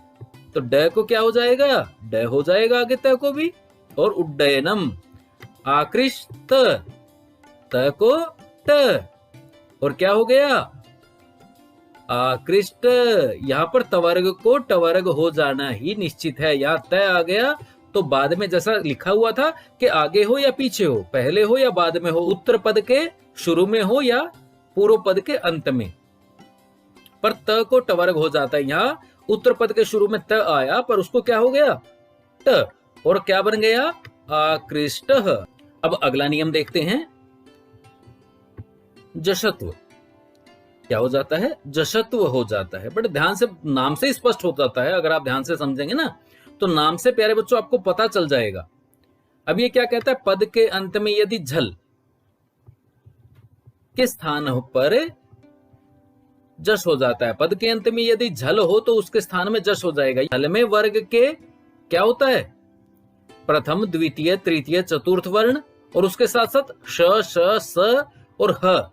तो ड को क्या हो जाएगा? ड हो जाएगा आगे त को भी, और उड्डयनम। आकृष्ट, त को ट, और क्या हो गया? आकृष्ट। यहां पर तवर्ग को टवर्ग हो जाना ही निश्चित है। यहां तय आ गया तो बाद में जैसा लिखा हुआ था कि आगे हो या पीछे हो, पहले हो या बाद में हो, उत्तर पद के शुरू में हो या पूर्व पद के अंत में, पर त को टवर्ग हो जाता है। यहां उत्तर पद के शुरू में त आया पर उसको क्या हो गया? ट, और क्या बन गया? आकृष्ट। अब अगला नियम देखते हैं। जशत्व क्या हो जाता है? जशत्व हो जाता है। बट ध्यान से, नाम से स्पष्ट हो जाता है, अगर आप ध्यान से समझेंगे ना तो नाम से प्यारे बच्चों आपको पता चल जाएगा। अब ये क्या कहता है? पद के अंत में यदि झल के स्थान पर जश हो जाता है, पद के अंत में यदि झल हो तो उसके स्थान में जश हो जाएगा। झल में वर्ग के क्या होता है? प्रथम, द्वितीय, तृतीय, चतुर्थ वर्ण, और उसके साथ साथ श, श, स और ह,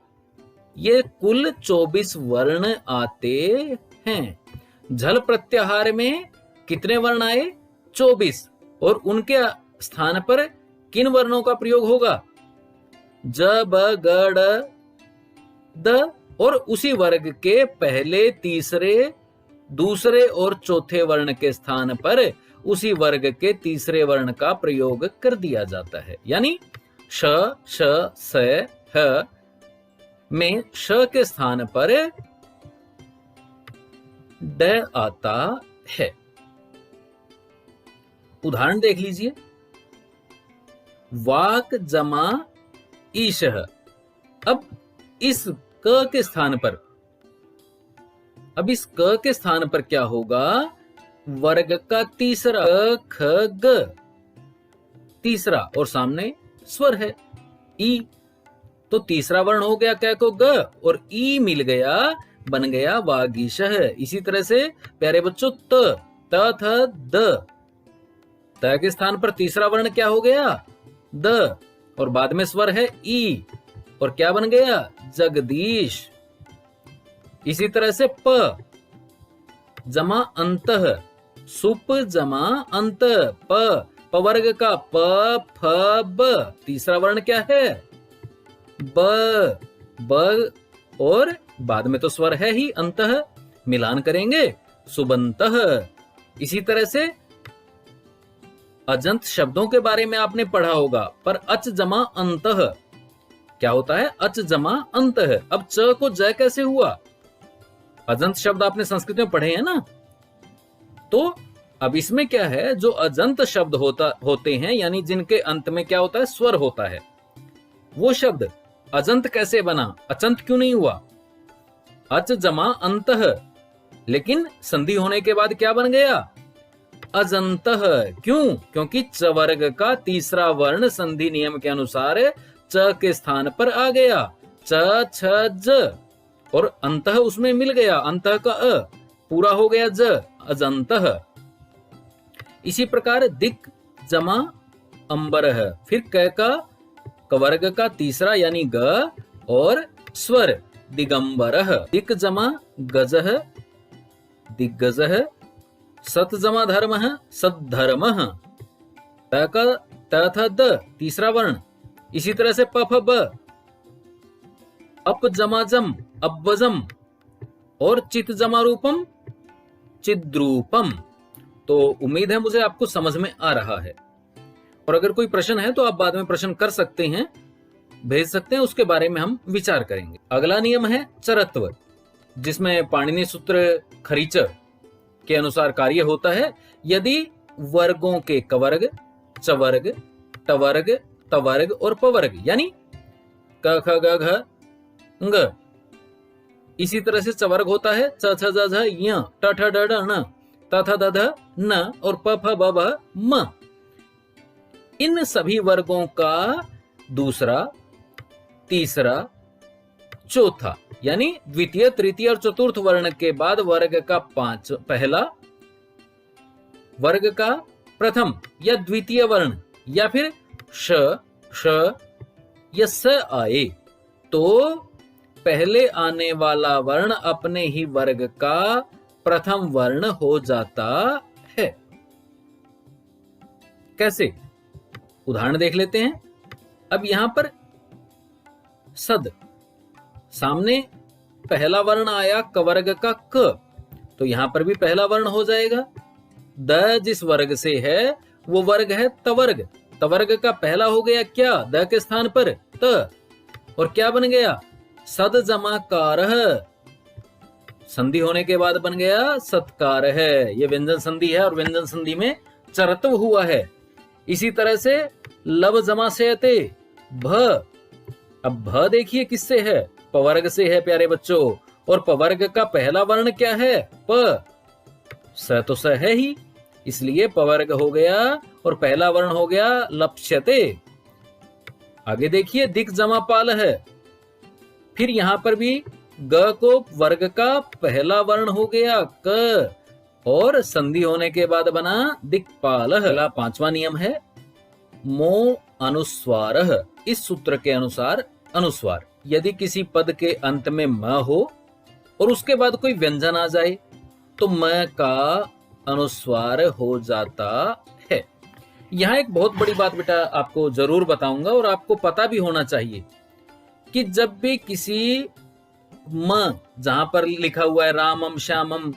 ये कुल 24 वर्ण आते हैं। झल प्रत्याहार में कितने वर्ण आए? 24, और उनके स्थान पर किन वर्णों का प्रयोग होगा? ज, ब, ग, ड, द, और उसी वर्ग के पहले, तीसरे, दूसरे और चौथे वर्ण के स्थान पर उसी वर्ग के तीसरे वर्ण का प्रयोग कर दिया जाता है। यानी श, श, स, ह में श के स्थान पर ड आता है। उदाहरण देख लीजिए। वाक जमा ईशः। अब इस क के स्थान पर, अब इस क के स्थान पर क्या होगा? वर्ग का तीसरा, ख, ग, तीसरा, और सामने स्वर है ई, तो तीसरा वर्ण हो गया क्या को? ग, और ई मिल गया, बन गया वागीशः। इसी तरह से प्यारे बच्चों त, थ, द, त के स्थान पर तीसरा वर्ण क्या हो गया? द, और बाद में स्वर है ई, और क्या बन गया? जगदीश। इसी तरह से प जमा अंतः, सुप जमा अंत, प, पवर्ग का प, फ, ब, तीसरा वर्ण क्या है? ब, ब, और बाद में तो स्वर है ही, अंतः, मिलान करेंगे सुबंतः। इसी तरह से अजंत शब्दों के बारे में आपने पढ़ा होगा, पर अच जमा अंतः क्या होता है? अच जमा अंतः। अब च को ज कैसे हुआ? अजंत शब्द आपने संस्कृत में पढ़े हैं ना, तो अब इसमें क्या है? जो अजंत शब्द होते हैं, यानी जिनके अंत में क्या होता है? स्वर होता है, वो शब्द अजंत कैसे बना? अचंत क्यों नहीं हुआ? अच जमा अंतः, लेकिन संधि होने के बाद क्या बन गया? अजंतः। क्यों? क्योंकि च वर्ग का तीसरा वर्ण संधि नियम के अनुसार च के स्थान पर आ गया, च, छ, ज, और अंतः उसमें मिल गया, अंतः का अ, पूरा हो गया ज, अजंतः। इसी प्रकार दिक जमा अंबरः, फिर क का कवर्ग का तीसरा यानी ग, और स्वर दिगंबरः। दिक जमा गजः, दिग्गजः। सत जमा धर्मः, सद्धर्मः। त का त, थ, द, तीसरा वर्ण इसी तरह से प फ ब, अप जमा जम, अब्बजम, और चित जमा रूपम, चिद्रूपम। तो उम्मीद है मुझे आपको समझ में आ रहा है, और अगर कोई प्रश्न है तो आप बाद में प्रश्न कर सकते हैं, भेज सकते हैं, उसके बारे में हम विचार करेंगे। अगला नियम है चरत्व, जिसमें पाणिनि सूत्र खरीचर के अनुसार कार्य होता है। यदि वर्गों के कवर्ग, चवर्ग, टवर्ग, तवर्ग और पवर्ग यानी क ख ग घ ङ, इसी तरह से चवर्ग होता है च छ ज झ य, ट ठ ड ढ ण, त थ द ध न और प फ ब भ म। इन सभी वर्गों का दूसरा, तीसरा, चौथा यानी द्वितीय, तृतीय और चतुर्थ वर्ण के बाद वर्ग का पहला, वर्ग का प्रथम या द्वितीय वर्ण या फिर श, श या स आए तो पहले आने वाला वर्ण अपने ही वर्ग का प्रथम वर्ण हो जाता है। कैसे? उदाहरण देख लेते हैं। अब यहां पर सद, सामने पहला वर्ण आया कवर्ग का क, तो यहां पर भी पहला वर्ण हो जाएगा। द जिस वर्ग से है वो वर्ग है तवर्ग, तवर्ग का पहला हो गया क्या? द के स्थान पर त, और क्या बन गया? सद जमा कारह, संधि होने के बाद बन गया सत्कार है। ये व्यंजन संधि है और व्यंजन संधि में चरत्व हुआ है। इसी तरह से लब जमा सेयते भ, अब भ देखिए किससे है? पवर्ग से है प्यारे बच्चों, और पवर्ग का पहला वर्ण क्या है? प। स तो स है ही, इसलिए पवर्ग हो गया और पहला वर्ण हो गया लप्स्यते। आगे देखिए दिक जमा पाल है, फिर यहां पर भी ग को वर्ग का पहला वर्ण हो गया क, और संधि होने के बाद बना दिक्पाल। अगला पांचवा नियम है मो अनुस्वार। इस सूत्र के अनुसार अनुस्वार, यदि किसी पद के अंत में म हो और उसके बाद कोई व्यंजन आ जाए तो म का अनुस्वार हो जाता है। यहाँ एक बहुत बड़ी बात बेटा आपको जरूर बताऊंगा और आपको पता भी होना चाहिए कि जब भी किसी म, जहां पर लिखा हुआ है रामम, श्यामम,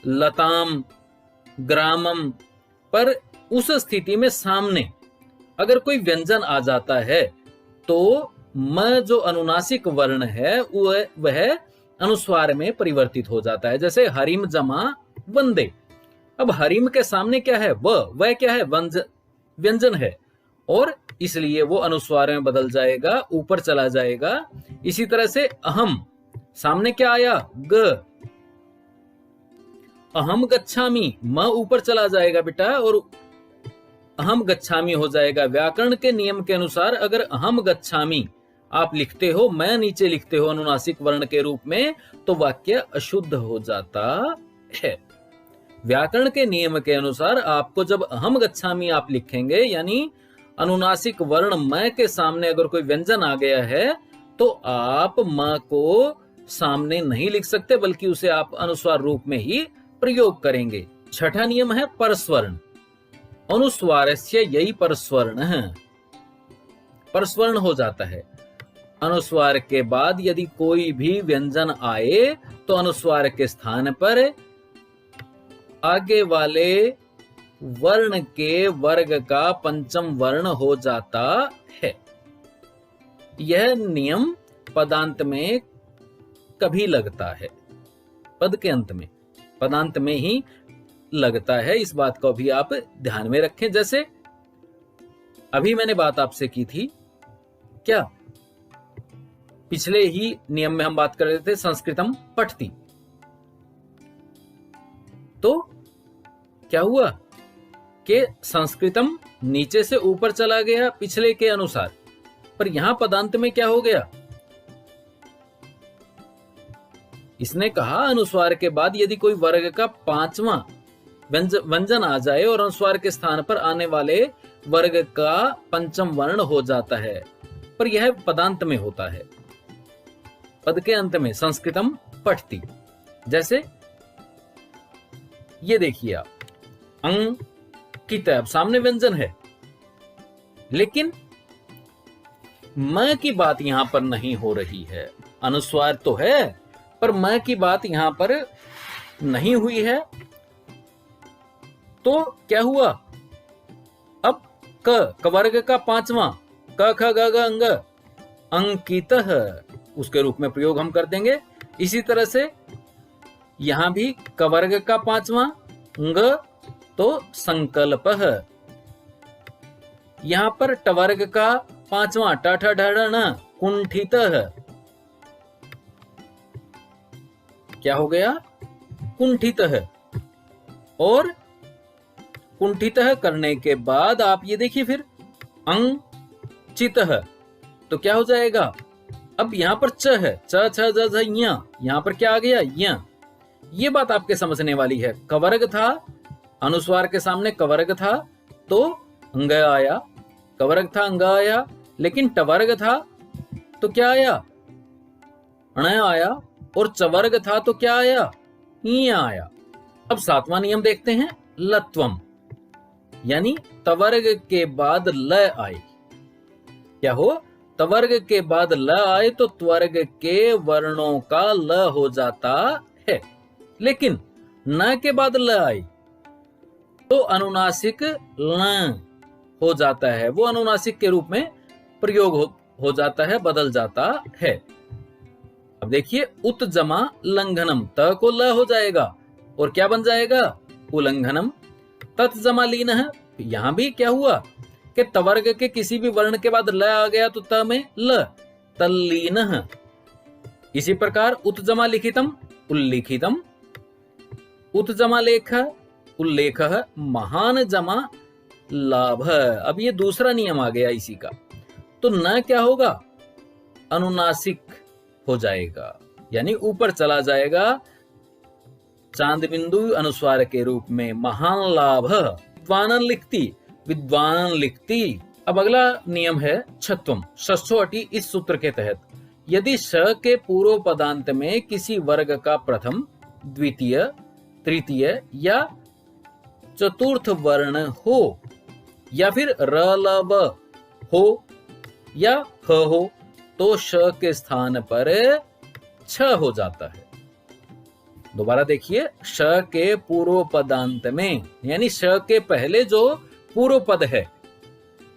लताम, ग्रामम, पर उस स्थिति में सामने अगर कोई व्यंजन आ जाता है तो म जो अनुनासिक वर्ण है वह अनुस्वार में परिवर्तित हो जाता है। जैसे हरिम जमा वंदे, अब हरिम के सामने क्या है? वह क्या है? व्यंजन है, और इसलिए वो अनुस्वार में बदल जाएगा, ऊपर चला जाएगा। इसी तरह से अहम, सामने क्या आया? ग, अहम गच्छामि, म ऊपर चला जाएगा बेटा और अहम गच्छामि हो जाएगा। व्याकरण के नियम के अनुसार अगर अहम गच्छामि आप लिखते हो, मैं नीचे लिखते हो अनुनासिक वर्ण के रूप में, तो वाक्य अशुद्ध हो जाता है। व्याकरण के नियम के अनुसार आपको जब अहम गच्छामि आप लिखेंगे, यानी अनुनासिक वर्ण म के सामने अगर कोई व्यंजन आ गया है, तो आप म को सामने नहीं लिख सकते, बल्कि उसे आप अनुस्वार रूप में ही प्रयोग करेंगे। छठा नियम है परस्वर्ण। अनुस्वारस्य यही परस्वर्ण है, परस्वर्ण हो जाता है। अनुस्वार के बाद यदि कोई भी व्यंजन आए तो अनुस्वार के स्थान पर आगे वाले वर्ण के वर्ग का पंचम वर्ण हो जाता है। यह नियम पदांत में कभी लगता है, पद के अंत में, पदांत में ही लगता है। इस बात को भी आप ध्यान में रखें। जैसे अभी मैंने बात आपसे की थी, क्या पिछले ही नियम में हम बात कर रहे थे संस्कृतम पठति, तो क्या हुआ कि संस्कृतम नीचे से ऊपर चला गया पिछले के अनुसार, पर यहां पदांत में क्या हो गया? इसने कहा अनुस्वार के बाद यदि कोई वर्ग का पांचवा व्यंजन आ जाए और अनुस्वार के स्थान पर आने वाले वर्ग का पंचम वर्ण हो जाता है, पर यह पदांत में होता है, पद के अंत में। संस्कृतम पठति, जैसे ये देखिए आप, अंकित, अब सामने व्यंजन है, लेकिन म की बात यहां पर नहीं हो रही है। अनुस्वार तो है पर म की बात यहां पर नहीं हुई है। तो क्या हुआ? अब क वर्ग का पांचवा, क ख ग घ अंग, अंकितः उसके रूप में प्रयोग हम कर देंगे। इसी तरह से यहां भी क वर्ग का पांचवा ग तो संकल्पः। यहां पर ट वर्ग का पांचवा ट ठ ढ ढ ण कुंठितः। क्या हो गया? कुंठितः। और कुंठितः करने के बाद आप ये देखिए फिर अंचितः, तो क्या हो जाएगा? अब यहां पर च है, च छ ज झ ञ, यहां पर क्या आ गया? य। ये बात आपके समझने वाली है। कवर्ग था, अनुस्वार के सामने कवर्ग था तो अंग आया, कवर्ग था अंग आया, लेकिन टवर्ग था तो क्या आया? अण आया, और चवर्ग था तो क्या आया? ई आया। अब सातवां नियम देखते हैं, लत्वम, यानी तवर्ग के बाद ल आए। क्या हो? तवर्ग के बाद ल आए तो त्वर्ग के वर्णों का ल हो जाता है। लेकिन न के बाद ल आए तो अनुनासिक ल हो जाता है, वो अनुनासिक के रूप में प्रयोग हो जाता है, बदल जाता है। अब देखिए, उत जमा लंघनम, त को ल हो जाएगा और क्या बन जाएगा? उल्लंघनम। तत् जमा लीन है, यहां भी क्या हुआ कि तवर्ग के किसी भी वर्ण के बाद ल आ गया तो त में ल, तल्लीन। इसी प्रकार उत जमा लिखितम, उल्लिखितम। उत जमा लेख, उल्लेख। महान जमा लाभ। अब ये दूसरा नियम आ गया इसी का। तो न क्या होगा? अनुनासिक हो जाएगा, यानी ऊपर चला जाएगा चांद बिंदु अनुस्वार के रूप में। महान लाभ, विद्वानन लिखती, विद्वान लिखती। अब अगला नियम है छत्वम, षष्ठोअटि। इस सूत्र के तहत यदि श के पूर्व पदांत में किसी वर्ग का प्रथम, द्वितीय, तृतीय या चतुर्थ वर्ण हो, या फिर र ल ब हो या ह हो, तो श के स्थान पर छ हो जाता है। दोबारा देखिए, श के पूर्व पदांत में, यानी श के पहले जो पूर्व पद है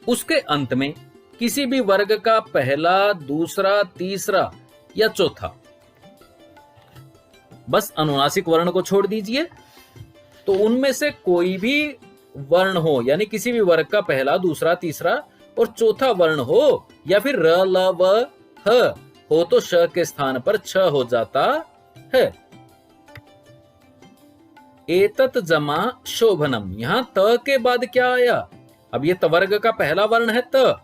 उसके अंत में किसी भी वर्ग का पहला, दूसरा, तीसरा या चौथा, बस अनुनासिक वर्ण को छोड़ दीजिए, तो उनमें से कोई भी वर्ण हो, यानी किसी भी वर्ग का पहला, दूसरा, तीसरा और चौथा वर्ण हो, या फिर र ल व ह हो, तो श के स्थान पर छ हो जाता है। एतत जमा शोभनम, यहां त के बाद क्या आया? अब ये तवर्ग का पहला वर्ण है त,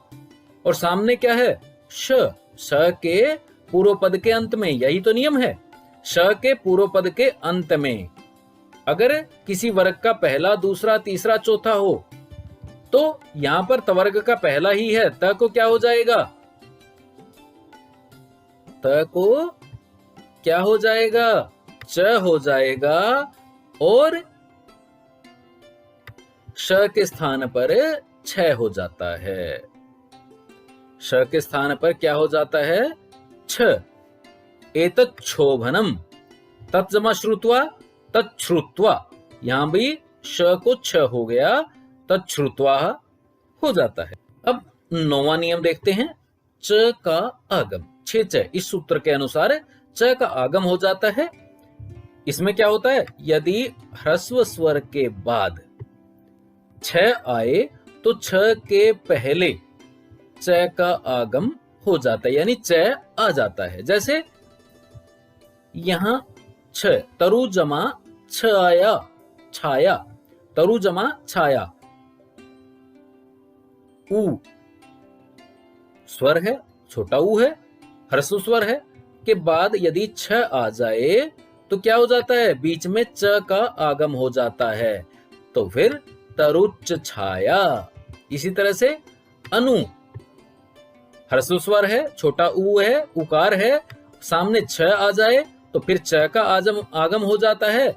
और सामने क्या है? श। श के पूर्व पद के अंत में, यही तो नियम है। श के पूर्व पद के अंत में अगर किसी वर्ग का पहला, दूसरा, तीसरा, चौथा हो, तो यहां पर तवर्ग का पहला ही है, त को क्या हो जाएगा? त को क्या हो जाएगा? च हो जाएगा, और श के स्थान पर छ हो जाता है। श के स्थान पर क्या हो जाता है? छ। एतत् क्षोभनम, तत्जमा श्रुत्वा, तच्छ्रुत्वा, यहां भी श को छ हो गया, तच्छ्रुत्वा हो जाता है। अब नौवां नियम देखते हैं, च का आगम। छे च, इस सूत्र के अनुसार च का आगम हो जाता है। इसमें क्या होता है? यदि ह्रस्व स्वर के बाद छ आए तो छ के पहले च का आगम हो जाता है, यानी च आ जाता है। जैसे यहां छ, तरु जमा छ आया, छाया, तरु जमा छाया। उ स्वर है, छोटा उ है, ह्रस्व स्वर है, के बाद यदि छ आ जाए तो क्या हो जाता है? बीच में च का आगम हो जाता है, तो फिर तरुच्च छाया। इसी तरह से अनु, ह्रस्व स्वर है, छोटा उ है, उकार है, सामने छ आ जाए तो फिर च का आगम हो जाता है,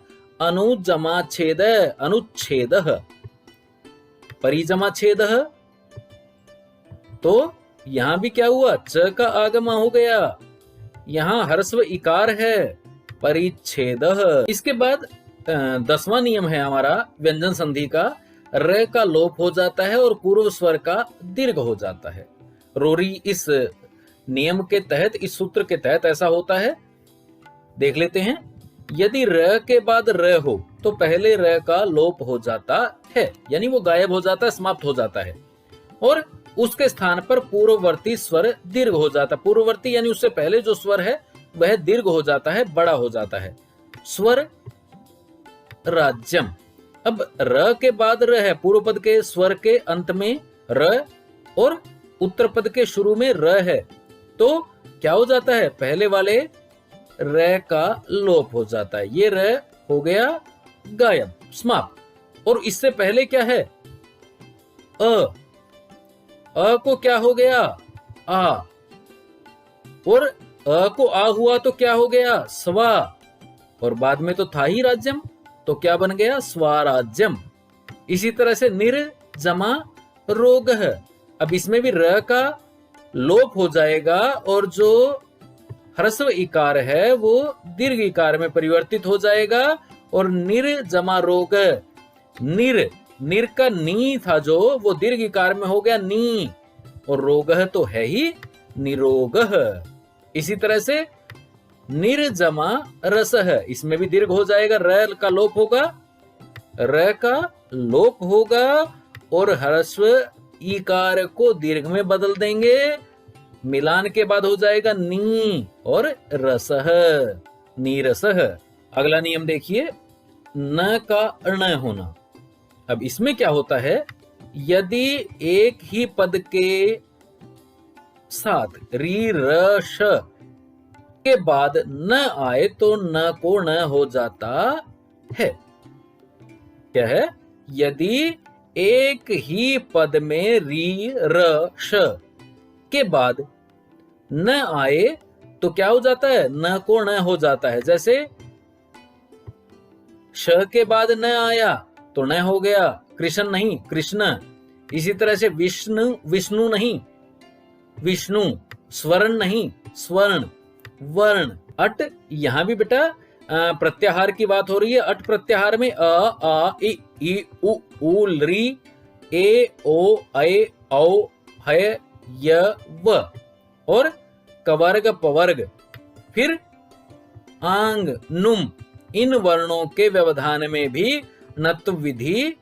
अनुजमा छेद, अनुच्छेद, परिजमा छेद, तो यहां भी क्या हुआ, च का आगम हो गया। यहां हर्स्व इकार है, परिच्छेदः। इसके बाद 10वां नियम है हमारा व्यंजन संधि का, र का लोप हो जाता है और पूर्व स्वर का दीर्घ हो जाता है। रोरी इस नियम के तहत, इस सूत्र के तहत ऐसा होता है। देख लेते हैं। यदि र के बाद र हो तो पहले र का लोप हो जाता है, यानी वो गायब हो जाता है, समाप्त हो जाता है, और उसके स्थान पर पूर्ववर्ती स्वर दीर्घ हो जाता है। पूर्ववर्ती यानी उससे पहले जो स्वर है वह दीर्घ हो जाता है, बड़ा हो जाता है। स्वर राज्यम। अब र के बाद र है, पूर्व पद के स्वर के अंत में र और उत्तर पद के शुरू में र है, तो क्या हो जाता है, पहले वाले र का लोप हो जाता है। ये र हो गया गायब, समाप्त। और इससे पहले क्या है, अ को क्या हो गया, आ, और अ को आ हुआ तो क्या हो गया, स्वा, और बाद में तो था ही राज्यम, तो क्या बन गया, स्वराज्यम। इसी तरह से निर्जमा रोग है। अब इसमें भी र का लोप हो जाएगा और जो ह्रस्व इकार है वो दीर्घ इकार में परिवर्तित हो जाएगा, और निर्जमा रोग, निर का नी था जो, वो दीर्घ इकार में हो गया नी, और रोग तो है ही निरोग। इसी तरह से निर्जमा रस है, इसमें भी दीर्घ हो जाएगा, र का लोप होगा, र का लोप होगा और ह्रस्व इकार को दीर्घ में बदल देंगे, मिलान के बाद हो जाएगा नी और रसह, नीरसह। अगला नियम देखिए, न का अण होना। अब इसमें क्या होता है, यदि एक ही पद के साथ री र श के बाद न आए तो न को न हो जाता है। क्या है, यदि एक ही पद में री र श के बाद न आए तो क्या हो जाता है, न को न हो जाता है। जैसे श के बाद न आया तो न हो गया, कृष्ण नहीं कृष्ण। इसी तरह से विष्णु विष्णु नहीं विष्णु, स्वर्ण नहीं स्वर्ण, वर्ण। अट, यहां भी बेटा प्रत्याहार की बात हो रही है। अट प्रत्याहार में अ आ इ उ री ए ओ ऐ औ है य व, और कवर्ग पवर्ग, फिर आंग नुम, इन वर्णों के व्यवधान में भी नत्व विधि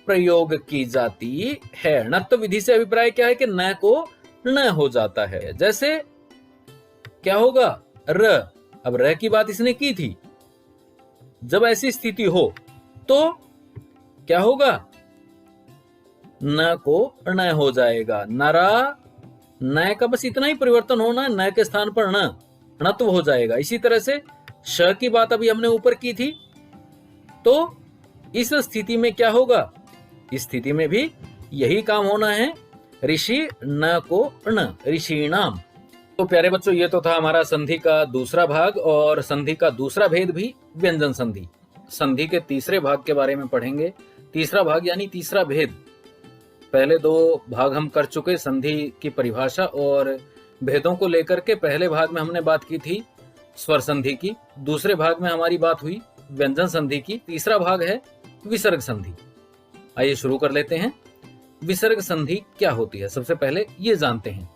प्रयोग की जाती है। नत्व विधि से अभिप्राय क्या है कि न को न हो जाता है। जैसे क्या होगा, र। अब र की बात इसने की थी, जब ऐसी स्थिति हो तो क्या होगा, न को न हो जाएगा, नरा, न का बस इतना ही परिवर्तन होना है, न के स्थान पर न, णत्व हो जाएगा। इसी तरह से श की बात अभी हमने ऊपर की थी, तो इस स्थिति में क्या होगा, इस स्थिति में भी यही काम होना है, ऋषि न को न, ऋषिणाम। तो प्यारे बच्चों, ये तो था हमारा संधि का दूसरा भाग, और संधि का दूसरा भेद भी व्यंजन संधि। संधि के तीसरे भाग के बारे में पढ़ेंगे। तीसरा भाग यानी तीसरा भेद। पहले दो भाग हम कर चुके संधि की परिभाषा और भेदों को लेकर के। पहले भाग में हमने बात की थी स्वर संधि की, दूसरे भाग में हमारी बात हुई व्यंजन संधि की, तीसरा भाग है विसर्ग संधि। आइए शुरू कर लेते हैं। विसर्ग संधि क्या होती है, सबसे पहले ये जानते हैं।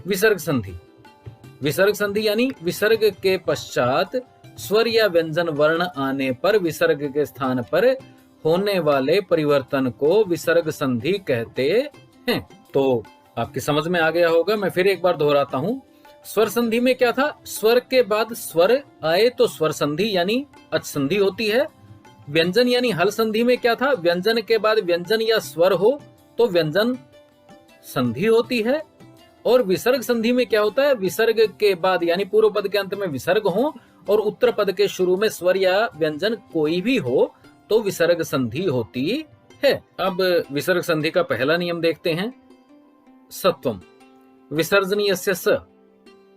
विसर्ग संधि, विसर्ग संधि यानी विसर्ग के पश्चात स्वर या व्यंजन वर्ण आने पर विसर्ग के स्थान पर होने वाले परिवर्तन को विसर्ग संधि कहते हैं। तो आपकी समझ में आ गया होगा, मैं फिर एक बार दोहराता हूं। स्वर संधि में क्या था, स्वर के बाद स्वर आए तो स्वर संधि यानी अच संधि होती है। व्यंजन यानी हल संधि में क्या था, व्यंजन के बाद व्यंजन या स्वर हो तो व्यंजन संधि होती है। और विसर्ग संधि में क्या होता है, विसर्ग के बाद यानी पूर्व पद के अंत में विसर्ग हो और उत्तर पद के शुरू में स्वर या व्यंजन कोई भी हो तो विसर्ग संधि होती है। अब विसर्ग संधि का पहला नियम देखते हैं, सत्वम विसर्जनीयस्य स,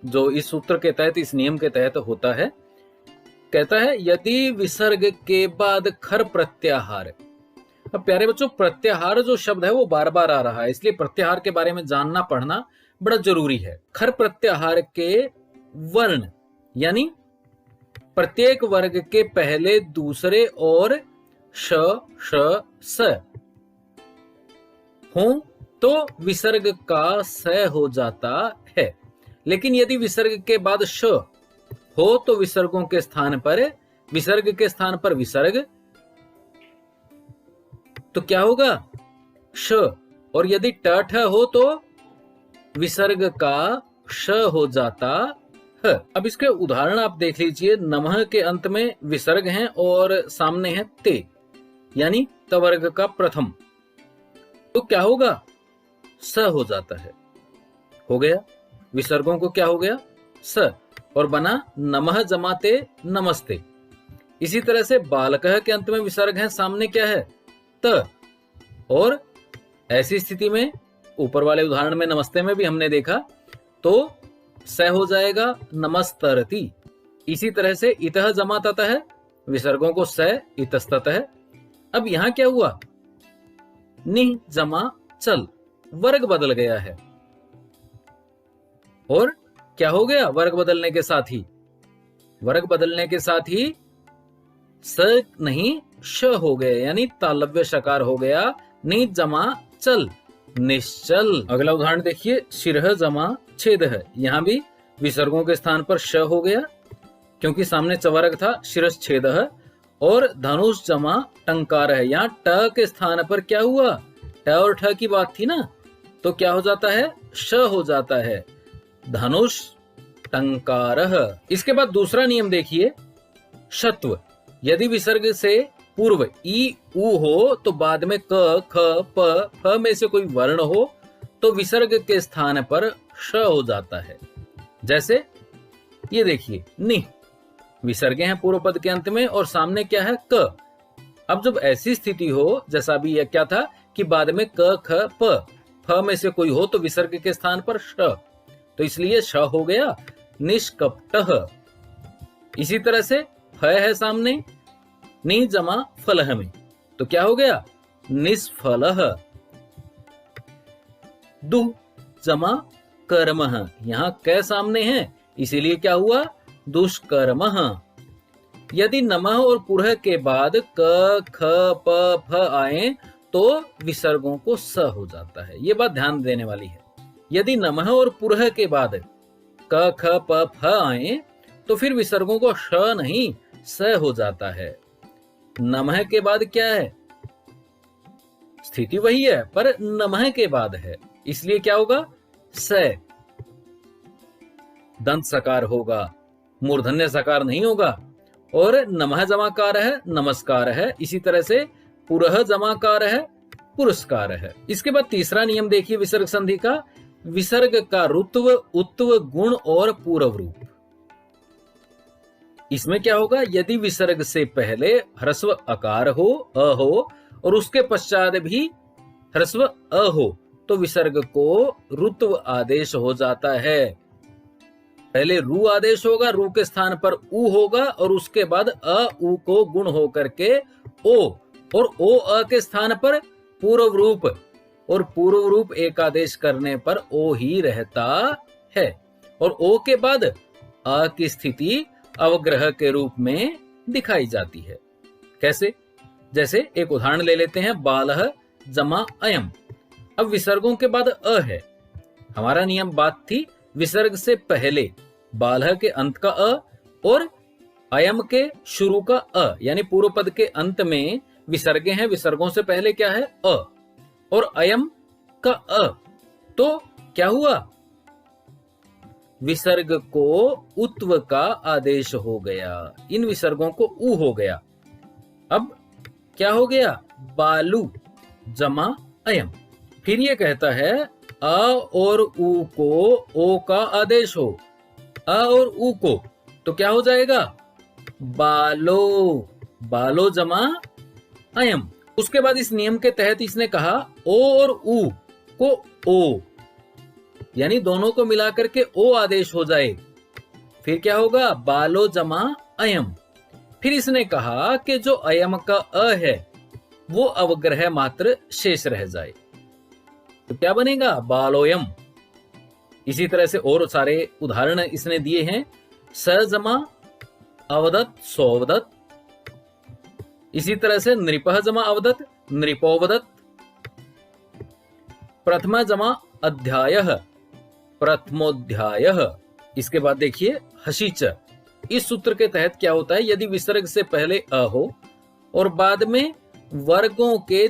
जो इस सूत्र के तहत, इस नियम के तहत होता है। कहता है यदि विसर्ग के बाद खर प्रत्याहार अब प्यारे बच्चों, प्रत्याहार जो शब्द है वो बार बार आ रहा है, इसलिए प्रत्याहार के बारे में जानना पढ़ना बड़ा जरूरी है। खर प्रत्याहार के वर्ण यानी प्रत्येक वर्ग के पहले, दूसरे और श, श, स हो तो विसर्ग का स हो जाता है। लेकिन यदि विसर्ग के बाद श हो तो विसर्ग के स्थान पर विसर्ग, तो क्या होगा? श। और यदि ट ठ हो तो विसर्ग का श हो जाता है। अब इसके उदाहरण आप देख लीजिए। नमः के अंत में विसर्ग हैं और सामने है ते, यानी तवर्ग का प्रथम, तो क्या होगा? स हो जाता है। हो गया, विसर्गों को क्या हो गया? स, और बना नमः जमाते नमस्ते। इसी तरह से बालकः के अंत में विसर्ग है, सामने क्या है? त, और ऐसी स्थिति में ऊपर वाले उदाहरण में नमस्ते में भी हमने देखा तो स हो जाएगा नमस्तरति। इसी तरह से इतः जमा ततः, विसर्गों को स इतस्ततः। अब यहां क्या हुआ? निह जमा चल, वर्ग बदल गया है। और क्या हो गया? वर्ग बदलने के साथ ही स नहीं श हो गए, यानी तालव्य शकार हो गया। नि जमा चल, निश्चल। अगला उदाहरण देखिए। शिरह जमा छेद है, यहां भी विसर्गों के स्थान पर श हो गया क्योंकि सामने चवर्ग था, शिरस छेद है। और धनुष जमा टंकार है, यहां ट के स्थान पर क्या हुआ? ट और ठ की बात थी ना, तो क्या हो जाता है? श हो जाता है, धनुष टंकारः। इसके बाद दूसरा नियम देखिए, शत्व। यदि विसर्ग से पूर्व ई उ हो तो बाद में क ख प फ में से कोई वर्ण हो तो विसर्ग के स्थान पर श हो जाता है। जैसे ये देखिए, नि, विसर्गे हैं पूर्व पद के अंत में और सामने क्या है? क। अब जब ऐसी स्थिति हो, जैसा भी यह क्या था कि बाद में क ख प फ में से कोई हो तो विसर्ग के स्थान पर श, तो इसलिए श हो गया, निष्कपटः। इसी तरह से फ है सामने, नि जमा फलह में, तो क्या हो गया? निष्फलः। दुह जमा कर्मः, यहां क सामने है इसीलिए क्या हुआ? दुष्कर्मः। यदि नमः और पुरः के बाद क ख प फ आए तो विसर्गों को स हो जाता है। ये बात ध्यान देने वाली है। यदि नमः और पुरः के बाद क ख प फ आए तो फिर विसर्गों को श नहीं स हो जाता है। नमः के बाद क्या है? स्थिति वही है पर नमः के बाद है, इसलिए क्या होगा? स। दंत सकार होगा, मूर्धन्य सकार नहीं होगा। और नमः जमाकार है, नमस्कार है। इसी तरह से पुरः जमाकार है, पुरस्कार है। इसके बाद तीसरा नियम देखिए विसर्ग संधि का। विसर्ग का रुत्व, उत्व, गुण और पूर्व रूप। इसमें क्या होगा? यदि विसर्ग से पहले ह्रस्व अकार हो, अ हो, और उसके पश्चात भी ह्रस्व अ हो तो विसर्ग को रुत्व आदेश हो जाता है। पहले रू आदेश होगा, रू के स्थान पर उ होगा और उसके बाद अ उ को गुण हो करके ओ, और ओ अ के स्थान पर पूर्व रूप, और पूर्व रूप एक आदेश करने पर ओ ही रहता है। और ओ के बाद अ की स्थिति अवग्रह के रूप में दिखाई जाती है। कैसे? जैसे एक उदाहरण ले लेते हैं, बालः जमा अयम। अब विसर्गों के बाद अ है। हमारा नियम बात थी विसर्ग से पहले बालः के अंत का अ और अयम के शुरू का अ, यानी पूर्व पद के अंत में विसर्गे हैं, विसर्गों से पहले क्या है? अ, और अयम का अ, तो क्या हुआ? विसर्ग को उत्व का आदेश हो गया, इन विसर्गों को उ हो गया। अब क्या हो गया? बालू जमा अयम। फिर ये कहता है अ और उ को ओ का आदेश हो, अ और उ को, तो क्या हो जाएगा? बालो, बालो जमा अयम। उसके बाद इस नियम के तहत इसने कहा ओ और उ को ओ, यानी दोनों को मिलाकर के ओ आदेश हो जाए, फिर क्या होगा? बालो जमा अयम। फिर इसने कहा कि जो अयम का अ है वो अवग्रह मात्र शेष रह जाए। तो क्या बनेगा? बालोयम। इसी तरह से और सारे उदाहरण इसने दिए हैं। स जमा अवदत सोवदत, इसी तरह से नृपः जमा अवदत नृपोवदत, प्रथमा जमा अध्यायः प्रथमोध्यायः। इसके बाद देखिए हसीच। इस सूत्र के तहत क्या होता है? यदि विसर्ग से पहले अ हो और बाद में वर्गों के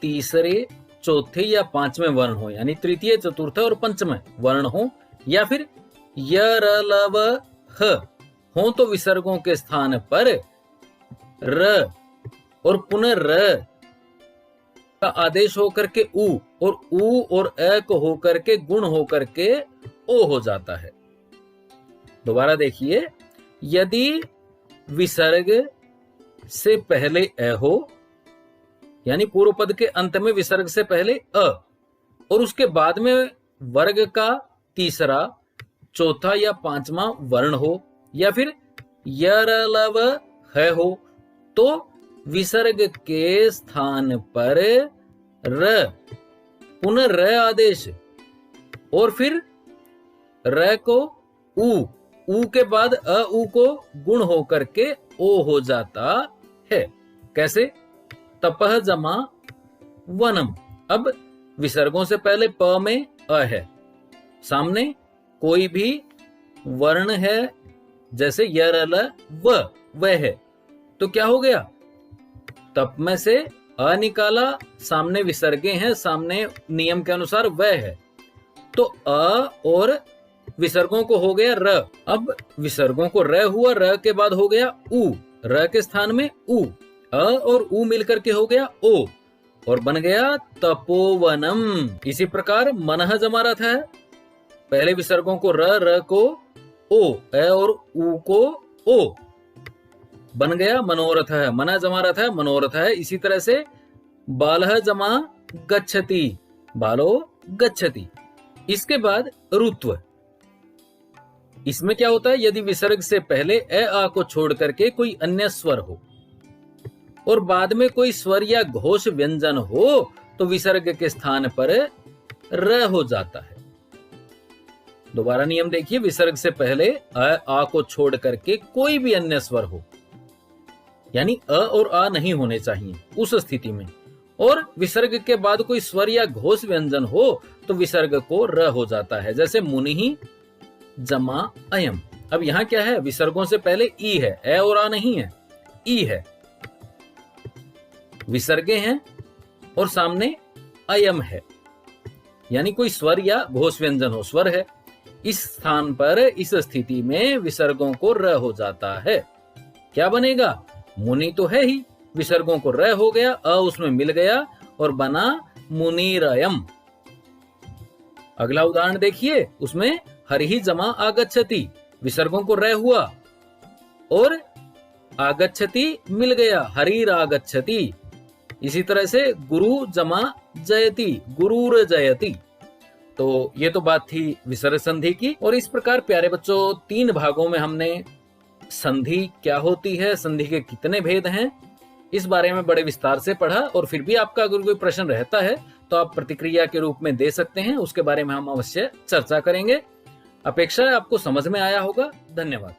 तीसरे चौथे या पांचवें वर्ण हो, यानी तृतीय चतुर्थ और पंचम वर्ण हो, या फिर य र ल व ह हो, तो विसर्गों के स्थान पर र और पुनः र का आदेश होकर के उ और अ को होकर के गुण होकर के ओ हो जाता है। दोबारा देखिए, यदि विसर्ग से पहले अ हो, यानी पूर्व पद के अंत में विसर्ग से पहले अ और उसके बाद में वर्ग का तीसरा चौथा या पांचवा वर्ण हो, या फिर य र ल व ह हो, तो विसर्ग के स्थान पर र पुनः र आदेश और फिर र को उ के बाद अ उ को गुण होकर के ओ हो जाता है। कैसे? तपह जमा वनम। अब विसर्गों से पहले प में अ है, सामने कोई भी वर्ण है जैसे य र ल व है, तो क्या हो गया? तप में से अ निकाला, सामने विसर्गे हैं, सामने नियम के अनुसार व है, तो अ और विसर्गों को हो गया र। अब विसर्गों को र हुआ, र के बाद हो गया उ, र के स्थान में उ, अ और उ मिलकर के हो गया ओ और बन गया तपोवनम। इसी प्रकार मनः जमा रथ है, पहले विसर्गों को र को ओ, अ और उ को ओ, बन गया मनोरथ है। मना जमा रथ है, मनोरथ है। इसी तरह से बालह जमा गच्छति, बालो गच्छति। इसके बाद ऋत्व। इसमें क्या होता है? यदि विसर्ग से पहले अ आ को छोड़ करके कोई अन्य स्वर हो और बाद में कोई स्वर या घोष व्यंजन हो, तो विसर्ग के स्थान पर र हो जाता है। दोबारा नियम देखिए, विसर्ग से पहले अ आ को छोड़ करके कोई भी अन्य स्वर हो, यानी अ और आ नहीं होने चाहिए उस स्थिति में, और विसर्ग के बाद कोई स्वर या घोष व्यंजन हो, तो विसर्ग को र हो जाता है। जैसे मुनिहि जमा अयम। अब यहां क्या है? विसर्गों से पहले ई है, ए और आ नहीं है, ई है, विसर्गे हैं और सामने अयम है, यानी कोई स्वर या घोष व्यंजन हो, स्वर है। इस स्थान पर, इस स्थिति में विसर्गों को र हो जाता है। क्या बनेगा? मुनि तो है ही, विसर्गों को र हो गया, अ उसमें मिल गया और बना मुनिरयम। अगला उदाहरण देखिए, उसमें हरिहि जमा आगच्छति, विसर्गों को र हुआ और आगच्छति मिल गया, हरिर आगच्छति। इसी तरह से गुरु जमा जयति, गुरुर जयति। तो ये तो बात थी विसर्ग संधि की। और इस प्रकार प्यारे बच्चों, 3 भागों में हमने संधि क्या होती है, संधि के कितने भेद हैं, इस बारे में बड़े विस्तार से पढ़ा। और फिर भी आपका अगर कोई प्रश्न रहता है तो आप प्रतिक्रिया के रूप में दे सकते हैं, उसके बारे में हम अवश्य चर्चा करेंगे। अपेक्षा है आपको समझ में आया होगा। धन्यवाद।